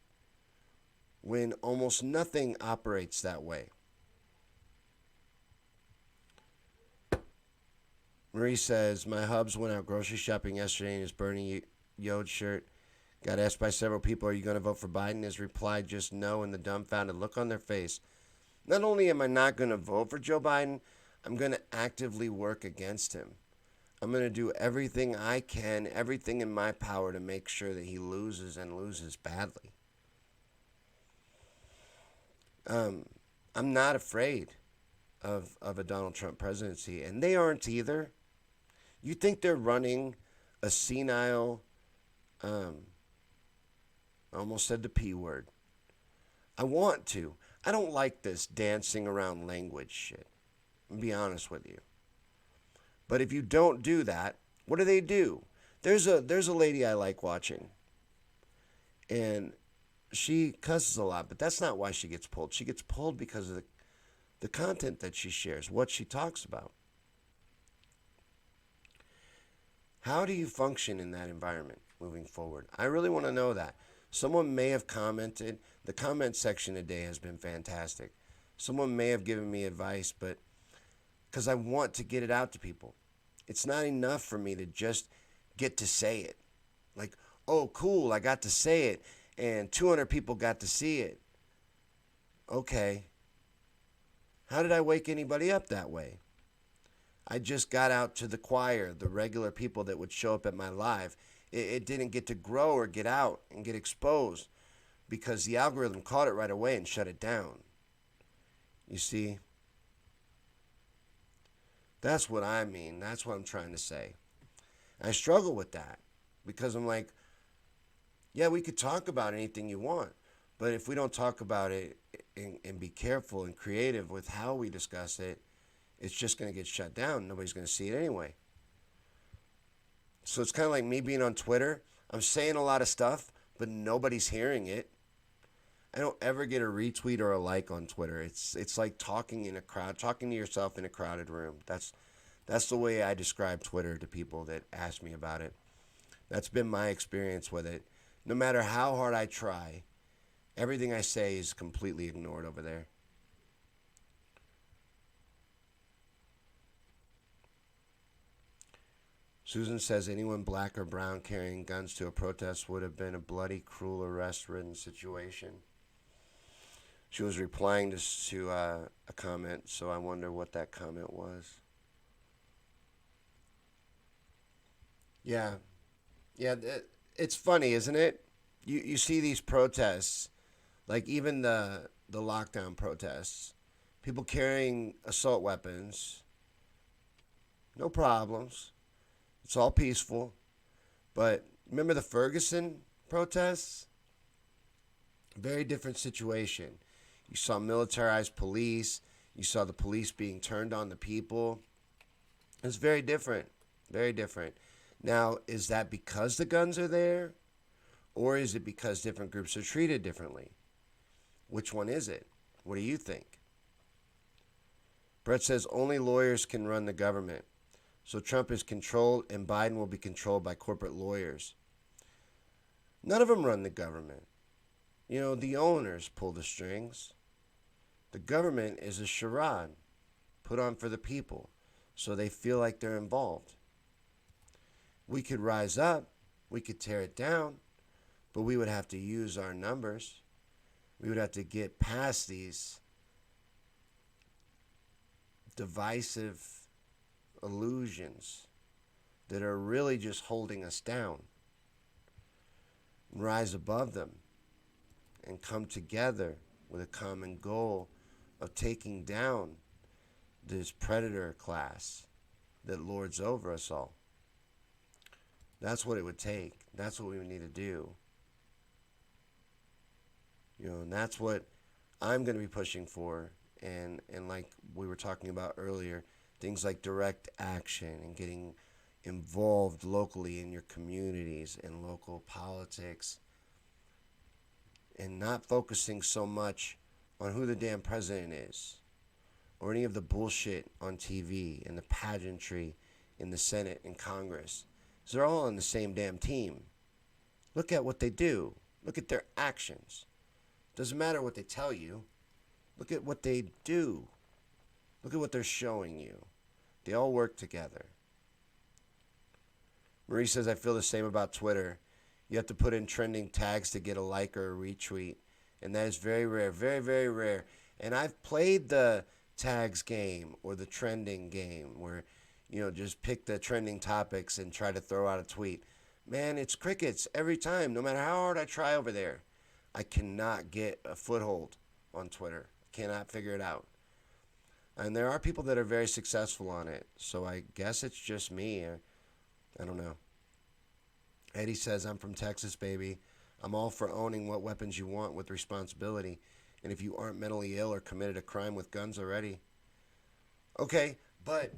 when almost nothing operates that way? Marie says, my hubs went out grocery shopping yesterday in his Bernie Yod shirt. Got asked by several people, are you going to vote for Biden? His reply, just no, and the dumbfounded look on their face. Not only am I not going to vote for Joe Biden, I'm going to actively work against him. I'm going to do everything I can, everything in my power to make sure that he loses and loses badly. I'm not afraid of a Donald Trump presidency, and they aren't either. You think they're running a senile, um, I almost said the P word. I want to. I don't like this dancing around language shit. I'll be honest with you. But if you don't do that, what do they do? There's a lady I like watching, and she cusses a lot, but that's not why she gets pulled. She gets pulled because of the content that she shares, what she talks about. How do you function in that environment moving forward? I really want to know that. Someone may have commented. The comment section today has been fantastic. Someone may have given me advice, but because I want to get it out to people. It's not enough for me to just get to say it. Like, oh, cool, I got to say it, and 200 people got to see it. Okay. How did I wake anybody up that way? I just got out to the choir, the regular people that would show up at my live. It didn't get to grow or get out and get exposed because the algorithm caught it right away and shut it down. You see? That's what I mean. That's what I'm trying to say. I struggle with that because I'm like, yeah, we could talk about anything you want, but if we don't talk about it and be careful and creative with how we discuss it, it's just going to get shut down. Nobody's going to see it anyway. So it's kind of like me being on Twitter. I'm saying a lot of stuff, but nobody's hearing it. I don't ever get a retweet or a like on Twitter. It's like talking in a crowd, talking to yourself in a crowded room. That's the way I describe Twitter to people that ask me about it. That's been my experience with it. No matter how hard I try, everything I say is completely ignored over there. Susan says anyone black or brown carrying guns to a protest would have been a bloody, cruel, arrest-ridden situation. She was replying to a comment, so I wonder what that comment was. Yeah, yeah, it's funny, isn't it? You see these protests, like even the lockdown protests, people carrying assault weapons, no problems. It's all peaceful. But remember the Ferguson protests? Very different situation. You saw militarized police. You saw the police being turned on the people. It's very different. Very different. Now, is that because the guns are there? Or is it because different groups are treated differently? Which one is it? What do you think? Brett says only lawyers can run the government. So Trump is controlled and Biden will be controlled by corporate lawyers. None of them run the government. You know, the owners pull the strings. The government is a charade put on for the people so they feel like they're involved. We could rise up, we could tear it down, but we would have to use our numbers. We would have to get past these divisive illusions that are really just holding us down and rise above them and come together with a common goal of taking down this predator class that lords over us all. That's what it would take. That's what we would need to do. You know, and that's what I'm going to be pushing for. And like we were talking about earlier, things like direct action and getting involved locally in your communities and local politics and not focusing so much on who the damn president is or any of the bullshit on TV and the pageantry in the Senate and Congress. So they're all on the same damn team. Look at what they do. Look at their actions. Doesn't matter what they tell you. Look at what they do. Look at what they're showing you. They all work together. Marie says, I feel the same about Twitter. You have to put in trending tags to get a like or a retweet. And that is very rare. Very, very rare. And I've played the tags game or the trending game where, you know, just pick the trending topics and try to throw out a tweet. Man, it's crickets every time. No matter how hard I try over there, I cannot get a foothold on Twitter. cannot figure it out. And there are people that are very successful on it. So I guess it's just me. I don't know. Eddie says, I'm from Texas, baby. I'm all for owning what weapons you want with responsibility. And if you aren't mentally ill or committed a crime with guns already. Okay, but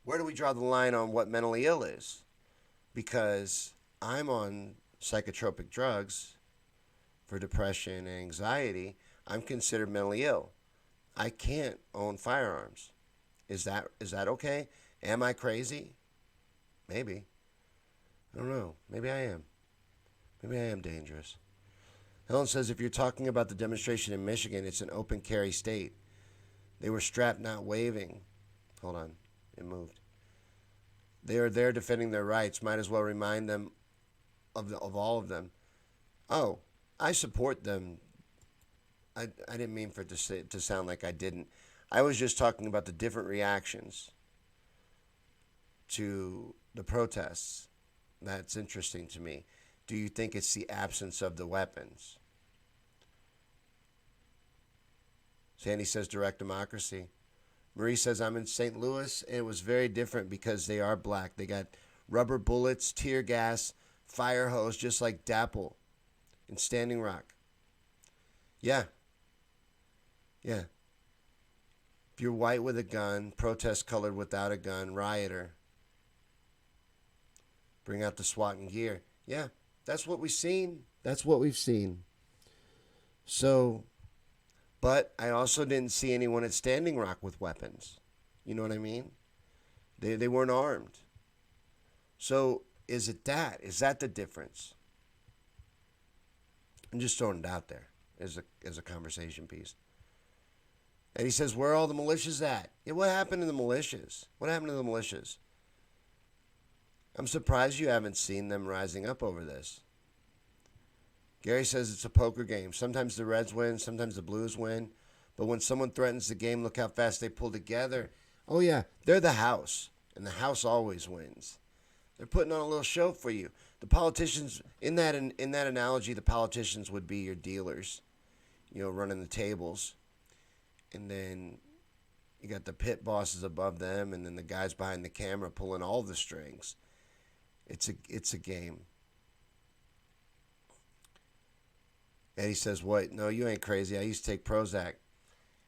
where do we draw the line on what mentally ill is? Because I'm on psychotropic drugs for depression and anxiety. I'm considered mentally ill. I can't own firearms. Is that okay? Am I crazy? Maybe. I don't know. Maybe I am. Maybe I am dangerous. Helen says if you're talking about the demonstration in Michigan, it's an open carry state. They were strapped, not waving. Hold on. It moved. They are there defending their rights. Might as well remind them of all of them. Oh, I support them. I didn't mean for it to sound like I didn't. I was just talking about the different reactions to the protests. That's interesting to me. Do you think it's the absence of the weapons? Sandy says direct democracy. Marie says I'm in St. Louis, and it was very different because they are black. They got rubber bullets, tear gas, fire hose, just like Dapple in Standing Rock. Yeah. Yeah. If you're white with a gun, protest colored without a gun, rioter. Bring out the SWAT and gear. Yeah, that's what we've seen. That's what we've seen. So, but I also didn't see anyone at Standing Rock with weapons. You know what I mean? They weren't armed. So is it that? Is that the difference? I'm just throwing it out there as a conversation piece. And he says, where are all the militias at? Yeah, what happened to the militias? What happened to the militias? I'm surprised you haven't seen them rising up over this. Gary says it's a poker game. Sometimes the Reds win, sometimes the Blues win. But when someone threatens the game, look how fast they pull together. Oh, yeah, they're the house, and the house always wins. They're putting on a little show for you. The politicians, in that analogy, the politicians would be your dealers, running the tables. And then you got the pit bosses above them, and then the guys behind the camera pulling all the strings. It's a game. Eddie says, what? No, you ain't crazy. I used to take Prozac.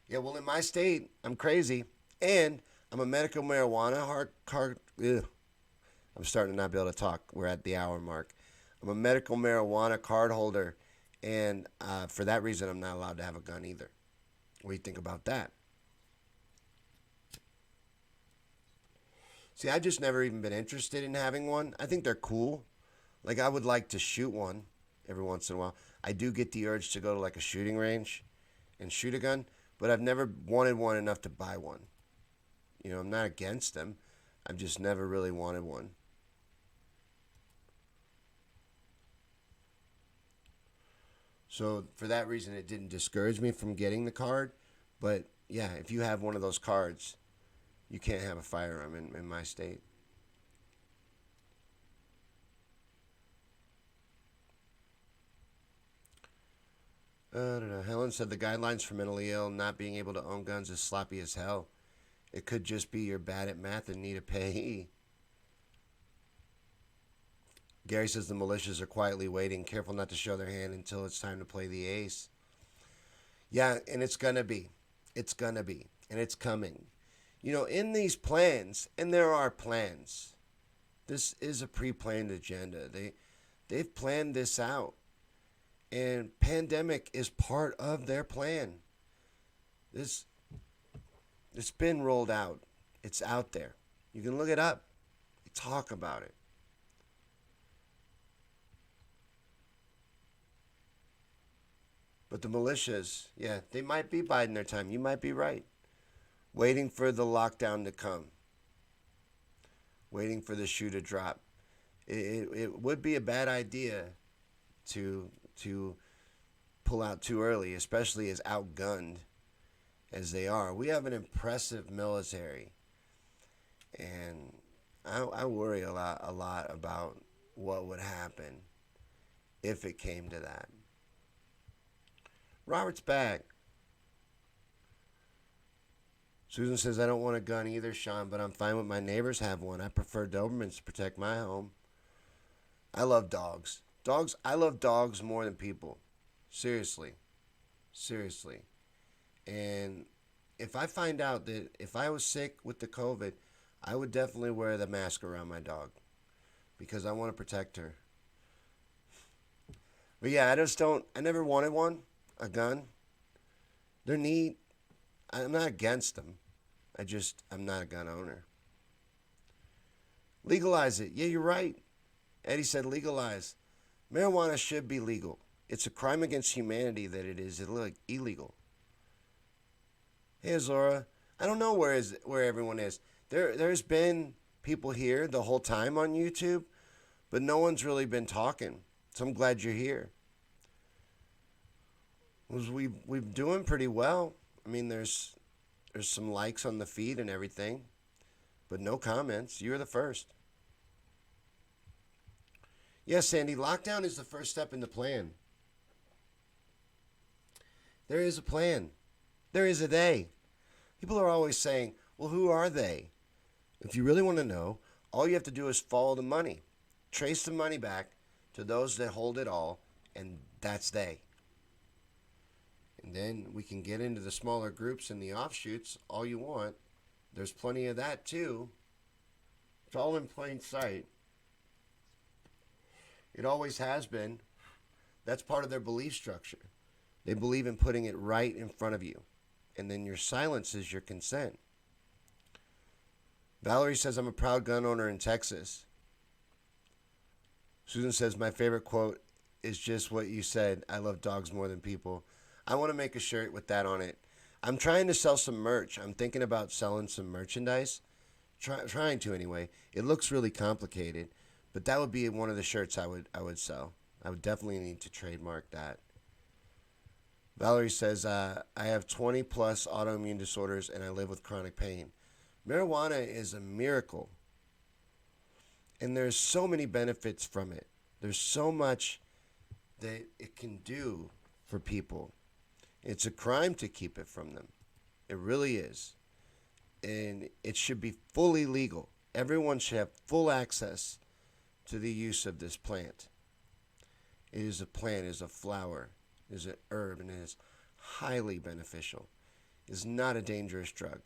Yeah, well, in my state, I'm crazy. And I'm a medical marijuana I'm starting to not be able to talk. We're at the hour mark. I'm a medical marijuana card holder. And for that reason, I'm not allowed to have a gun either. What do you think about that? See, I've just never even been interested in having one. I think they're cool. Like, I would like to shoot one every once in a while. I do get the urge to go to, like, a shooting range and shoot a gun, but I've never wanted one enough to buy one. I'm not against them. I've just never really wanted one. So, for that reason, it didn't discourage me from getting the card. But, yeah, if you have one of those cards, you can't have a firearm in my state. I don't know. Helen said the guidelines for mentally ill not being able to own guns is sloppy as hell. It could just be you're bad at math and need a payee. Gary says the militias are quietly waiting, careful not to show their hand until it's time to play the ace. Yeah, and it's going to be. It's going to be. And it's coming. In these plans, and there are plans, this is a pre-planned agenda. They've planned this out. And pandemic is part of their plan. It's been rolled out. It's out there. You can look it up. They talk about it. But the militias, yeah, they might be biding their time. You might be right. Waiting for the lockdown to come. Waiting for the shoe to drop. It would be a bad idea to pull out too early, especially as outgunned as they are. We have an impressive military, and I worry a lot about what would happen if it came to that. Robert's back. Susan says, I don't want a gun either, Shawn, but I'm fine with my neighbors have one. I prefer Dobermans to protect my home. I love dogs. I love dogs more than people. Seriously. Seriously. And if I find out that if I was sick with the COVID, I would definitely wear the mask around my dog because I want to protect her. But yeah, I never wanted one, a gun. They're neat. I'm not against them. I'm not a gun owner. Legalize it. Yeah, you're right. Eddie said legalize. Marijuana should be legal. It's a crime against humanity that it is illegal. Hey, Azora. I don't know where everyone is. There's been people here the whole time on YouTube, but no one's really been talking. So I'm glad you're here. We're doing pretty well. I mean, there's some likes on the feed and everything, but no comments. You're the first. Yes, Sandy, lockdown is the first step in the plan. There is a plan. There is a they. People are always saying, well, who are they? If you really want to know, all you have to do is follow the money. Trace the money back to those that hold it all, and that's they. And then we can get into the smaller groups and the offshoots all you want. There's plenty of that too. It's all in plain sight. It always has been. That's part of their belief structure. They believe in putting it right in front of you. And then your silence is your consent. Valerie says, I'm a proud gun owner in Texas. Susan says, my favorite quote is just what you said. I love dogs more than people. I want to make a shirt with that on it. I'm trying to sell some merch. I'm thinking about selling some merchandise. Trying to anyway. It looks really complicated, but that would be one of the shirts I would sell. I would definitely need to trademark that. Valerie says, I have 20 plus autoimmune disorders and I live with chronic pain. Marijuana is a miracle. And there's so many benefits from it. There's so much that it can do for people. It's a crime to keep it from them. It really is. And it should be fully legal. Everyone should have full access to the use of this plant. It is a plant, it is a flower, it is an herb, and it is highly beneficial. It is not a dangerous drug.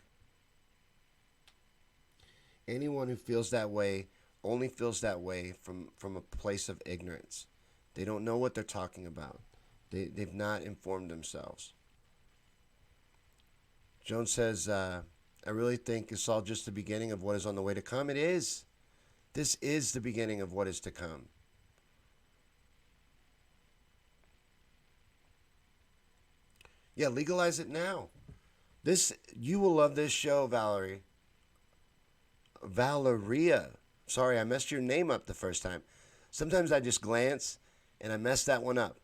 Anyone who feels that way only feels that way from a place of ignorance. They don't know what they're talking about. They've not informed themselves. Joan says, I really think it's all just the beginning of what is on the way to come. It is. This is the beginning of what is to come. Yeah, legalize it now. You will love this show, Valerie. Valeria. Sorry, I messed your name up the first time. Sometimes I just glance and I mess that one up.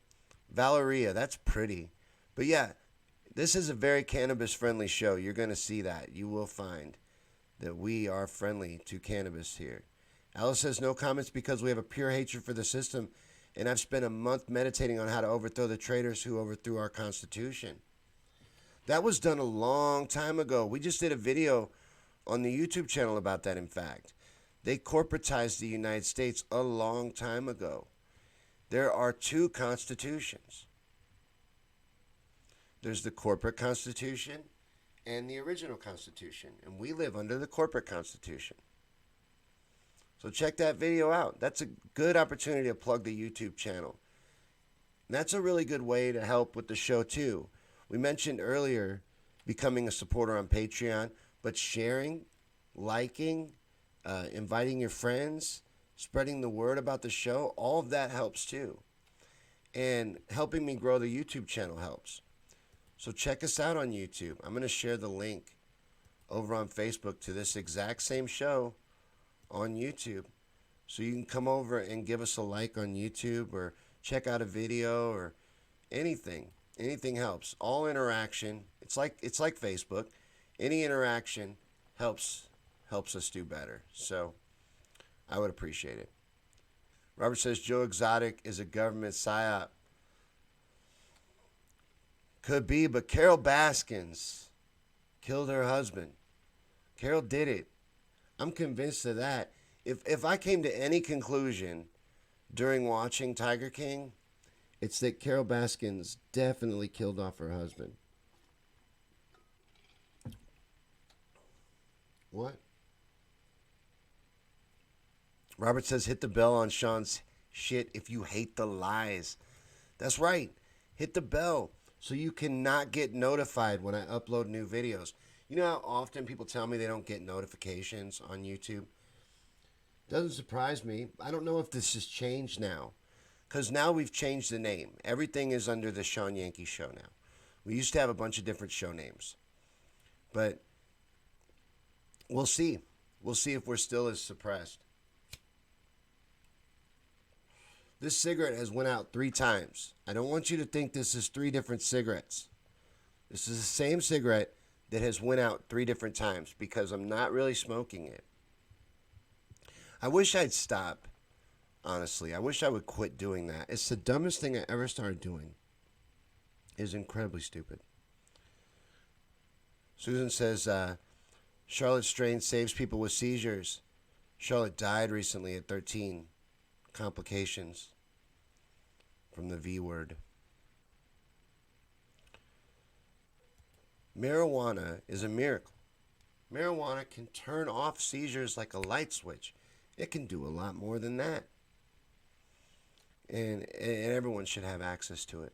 Valeria, that's pretty. But yeah, this is a very cannabis-friendly show. You're going to see that. You will find that we are friendly to cannabis here. Alice says no comments because we have a pure hatred for the system, and I've spent a month meditating on how to overthrow the traitors who overthrew our Constitution. That was done a long time ago. We just did a video on the YouTube channel about that, in fact. They corporatized the United States a long time ago. There are two constitutions. There's the corporate constitution and the original constitution. And we live under the corporate constitution. So check that video out. That's a good opportunity to plug the YouTube channel. And that's a really good way to help with the show too. We mentioned earlier becoming a supporter on Patreon, but sharing, liking, inviting your friends, spreading the word about the show, all of that helps too. And helping me grow the YouTube channel helps. So check us out on YouTube. I'm going to share the link over on Facebook to this exact same show on YouTube. So you can come over and give us a like on YouTube or check out a video or anything. Anything helps. All interaction. It's like Facebook. Any interaction helps us do better. So I would appreciate it. Robert says Joe Exotic is a government psyop. Could be, but Carol Baskins killed her husband. Carol did it. I'm convinced of that. If I came to any conclusion during watching Tiger King, it's that Carol Baskins definitely killed off her husband. What? Robert says, hit the bell on Shawn's shit if you hate the lies. That's right. Hit the bell so you cannot get notified when I upload new videos. You know how often people tell me they don't get notifications on YouTube? Doesn't surprise me. I don't know if this has changed now. Because now we've changed the name. Everything is under the Shawn Yankey Show now. We used to have a bunch of different show names. But we'll see. We'll see if we're still as suppressed. This cigarette has went out 3 times. I don't want you to think this is 3 different cigarettes. This is the same cigarette that has went out 3 different times because I'm not really smoking it. I wish I'd stop, honestly. I wish I would quit doing that. It's the dumbest thing I ever started doing. It's incredibly stupid. Susan says, Charlotte strain saves people with seizures. Charlotte died recently at 13. Complications from the V word. Marijuana is a miracle. Marijuana can turn off seizures like a light switch. It can do a lot more than that. And everyone should have access to it.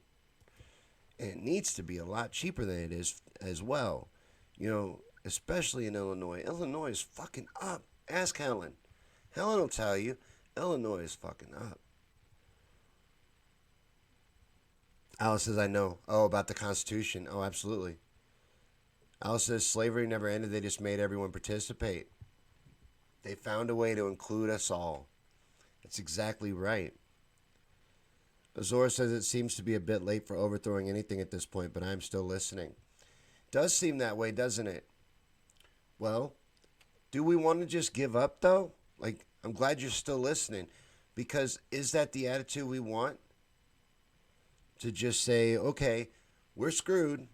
And it needs to be a lot cheaper than it is as well. You know, especially in Illinois. Illinois is fucking up. Ask Helen. Helen will tell you. Illinois is fucking up. Alice says, I know. Oh, about the Constitution. Oh, absolutely. Alice says, slavery never ended. They just made everyone participate. They found a way to include us all. That's exactly right. Azora says, it seems to be a bit late for overthrowing anything at this point, but I'm still listening. Does seem that way, doesn't it? Well, do we want to just give up, though? Like, I'm glad you're still listening, because is that the attitude we want? To just say, okay, we're screwed.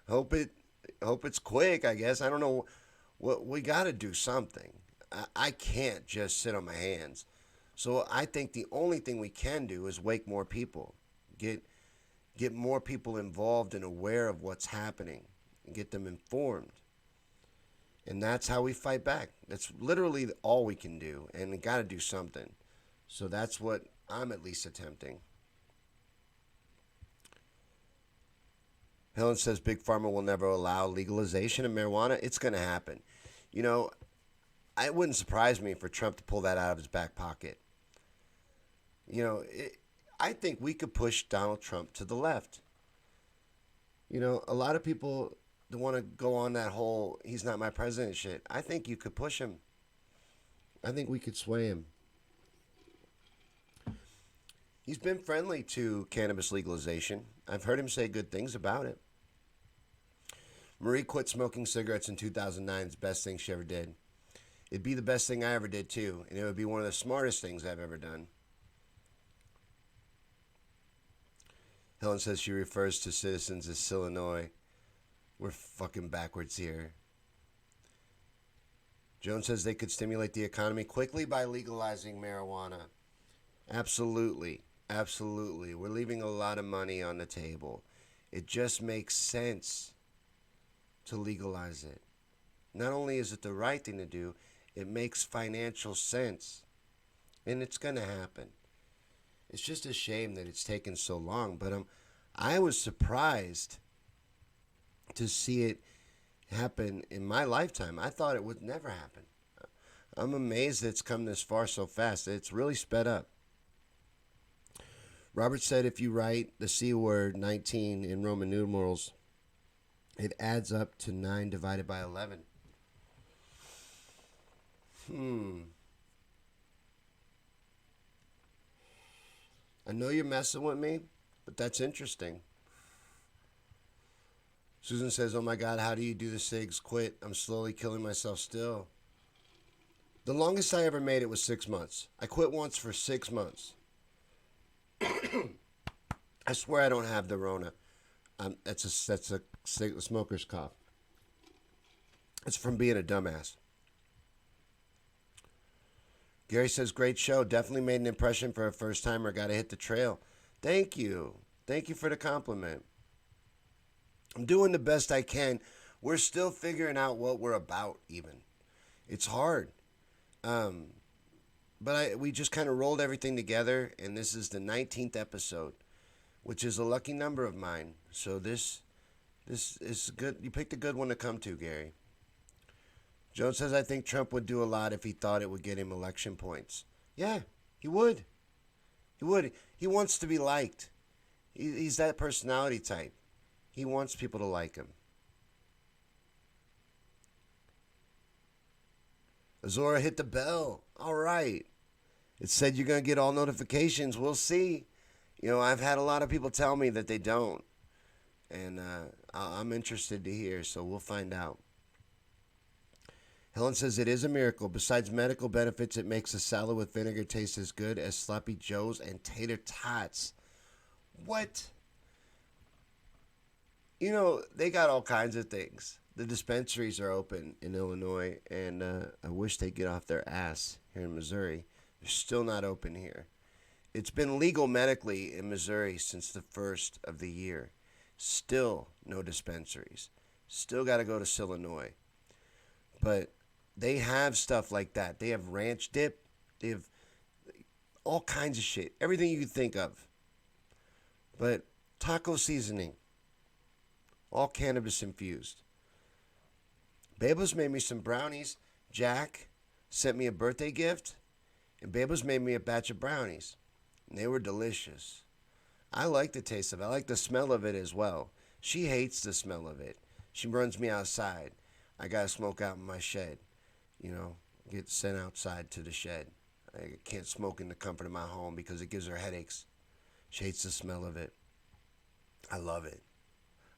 Hope it's quick, I guess. I don't know. We got to do something. I can't just sit on my hands. So I think the only thing we can do is wake more people. Get more people involved and aware of what's happening. And get them informed. And that's how we fight back. That's literally all we can do. And we got to do something. So that's what I'm at least attempting. Helen says Big Pharma will never allow legalization of marijuana. It's going to happen. You know, it wouldn't surprise me for Trump to pull that out of his back pocket. You know, I think we could push Donald Trump to the left. You know, a lot of people don't want to go on that whole he's not my president shit. I think you could push him. I think we could sway him. He's been friendly to cannabis legalization. I've heard him say good things about it. Marie quit smoking cigarettes in 2009. It's the best thing she ever did. It'd be the best thing I ever did, too. And it would be one of the smartest things I've ever done. Helen says she refers to citizens as Illinois. We're fucking backwards here. Jones says they could stimulate the economy quickly by legalizing marijuana. Absolutely. Absolutely. We're leaving a lot of money on the table. It just makes sense to legalize it. Not only is it the right thing to do, it makes financial sense. And it's going to happen. It's just a shame that it's taken so long. But I was surprised to see it happen in my lifetime. I thought it would never happen. I'm amazed that it's come this far so fast. It's really sped up. Robert said if you write the C word 19 in Roman numerals, it adds up to 9 divided by 11. I know you're messing with me, but that's interesting. Susan says, oh my God, how do you do the cigs? Quit. I'm slowly killing myself still. The longest I ever made it was 6 months. I quit once for 6 months. I swear I don't have the Rona. That's a smoker's cough. It's from being a dumbass. Gary says, great show. Definitely made an impression for a first timer. Got to hit the trail. Thank you. Thank you for the compliment. I'm doing the best I can. We're still figuring out what we're about, even. It's hard. Um, but we just kind of rolled everything together, and this is the 19th episode, which is a lucky number of mine. So this is good. You picked a good one to come to, Gary. Jones says, I think Trump would do a lot if he thought it would get him election points. Yeah, he would. He would. He wants to be liked. He's that personality type. He wants people to like him. Azora hit the bell. All right. It said you're going to get all notifications. We'll see. You know, I've had a lot of people tell me that they don't. And I'm interested to hear, so we'll find out. Helen says it is a miracle. Besides medical benefits, it makes a salad with vinegar taste as good as Sloppy Joe's and tater tots. What? You know, they got all kinds of things. The dispensaries are open in Illinois, and I wish they'd get off their ass here in Missouri. They're still not open here. It's been legal medically in Missouri since the first of the year. Still no dispensaries. Still got to go to Illinois. But they have stuff like that. They have ranch dip. They have all kinds of shit. Everything you can think of. But taco seasoning. All cannabis infused. Babos made me some brownies. Jack sent me a birthday gift. And Babos made me a batch of brownies. And they were delicious. I like the taste of it. I like the smell of it as well. She hates the smell of it. She runs me outside. I got to smoke out in my shed. You know, get sent outside to the shed. I can't smoke in the comfort of my home because it gives her headaches. She hates the smell of it. I love it.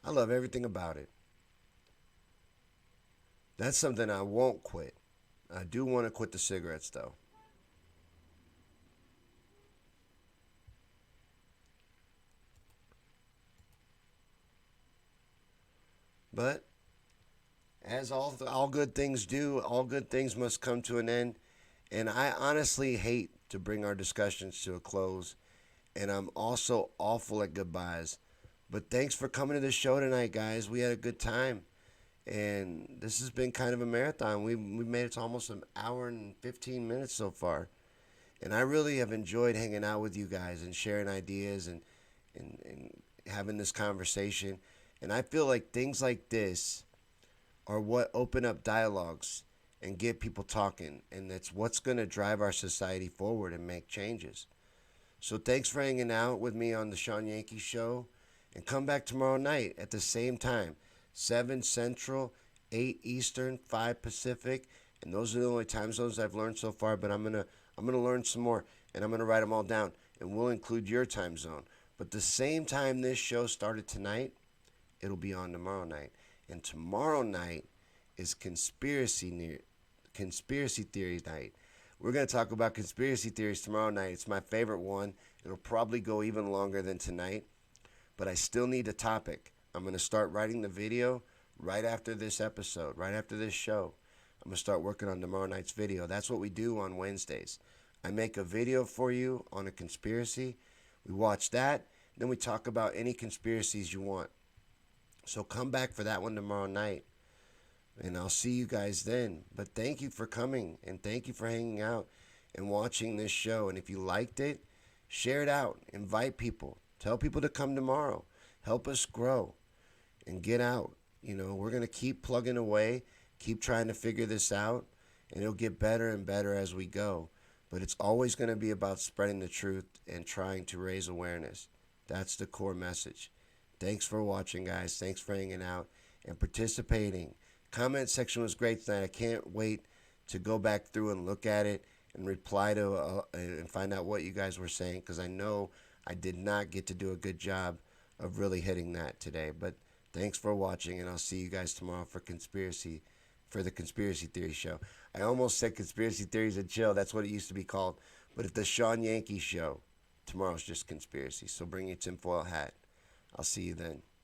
I love everything about it. That's something I won't quit. I do want to quit the cigarettes, though. But as all good things do, all good things must come to an end. And I honestly hate to bring our discussions to a close. And I'm also awful at goodbyes. But thanks for coming to the show tonight, guys. We had a good time. And this has been kind of a marathon. We made it to almost an hour and 15 minutes so far. And I really have enjoyed hanging out with you guys and sharing ideas and having this conversation. And I feel like things like this are what open up dialogues and get people talking. And that's what's going to drive our society forward and make changes. So thanks for hanging out with me on the Shawn Yankey Show. And come back tomorrow night at the same time. 7 Central, 8 Eastern, 5 Pacific. And those are the only time zones I've learned so far. But I'm gonna learn some more. And I'm going to write them all down. And we'll include your time zone. But the same time this show started tonight, it'll be on tomorrow night. And tomorrow night is conspiracy theory night. We're going to talk about conspiracy theories tomorrow night. It's my favorite one. It'll probably go even longer than tonight. But I still need a topic. I'm going to start writing the video right after this episode, right after this show. I'm going to start working on tomorrow night's video. That's what we do on Wednesdays. I make a video for you on a conspiracy. We watch that. Then we talk about any conspiracies you want. So come back for that one tomorrow night. And I'll see you guys then. But thank you for coming. And thank you for hanging out and watching this show. And if you liked it, share it out. Invite people. Tell people to come tomorrow. Help us grow and get out. You know, we're going to keep plugging away, keep trying to figure this out, and it'll get better and better as we go. But it's always going to be about spreading the truth and trying to raise awareness. That's the core message. Thanks for watching, guys. Thanks for hanging out and participating. Comment section was great tonight. I can't wait to go back through and look at it and reply to and find out what you guys were saying, because I know I did not get to do a good job of really hitting that today. But thanks for watching, and I'll see you guys tomorrow for the Conspiracy Theory Show. I almost said Conspiracy Theories and Chill. That's what it used to be called. But it's the Shawn Yankey Show. Tomorrow's just conspiracy. So bring your tinfoil hat. I'll see you then.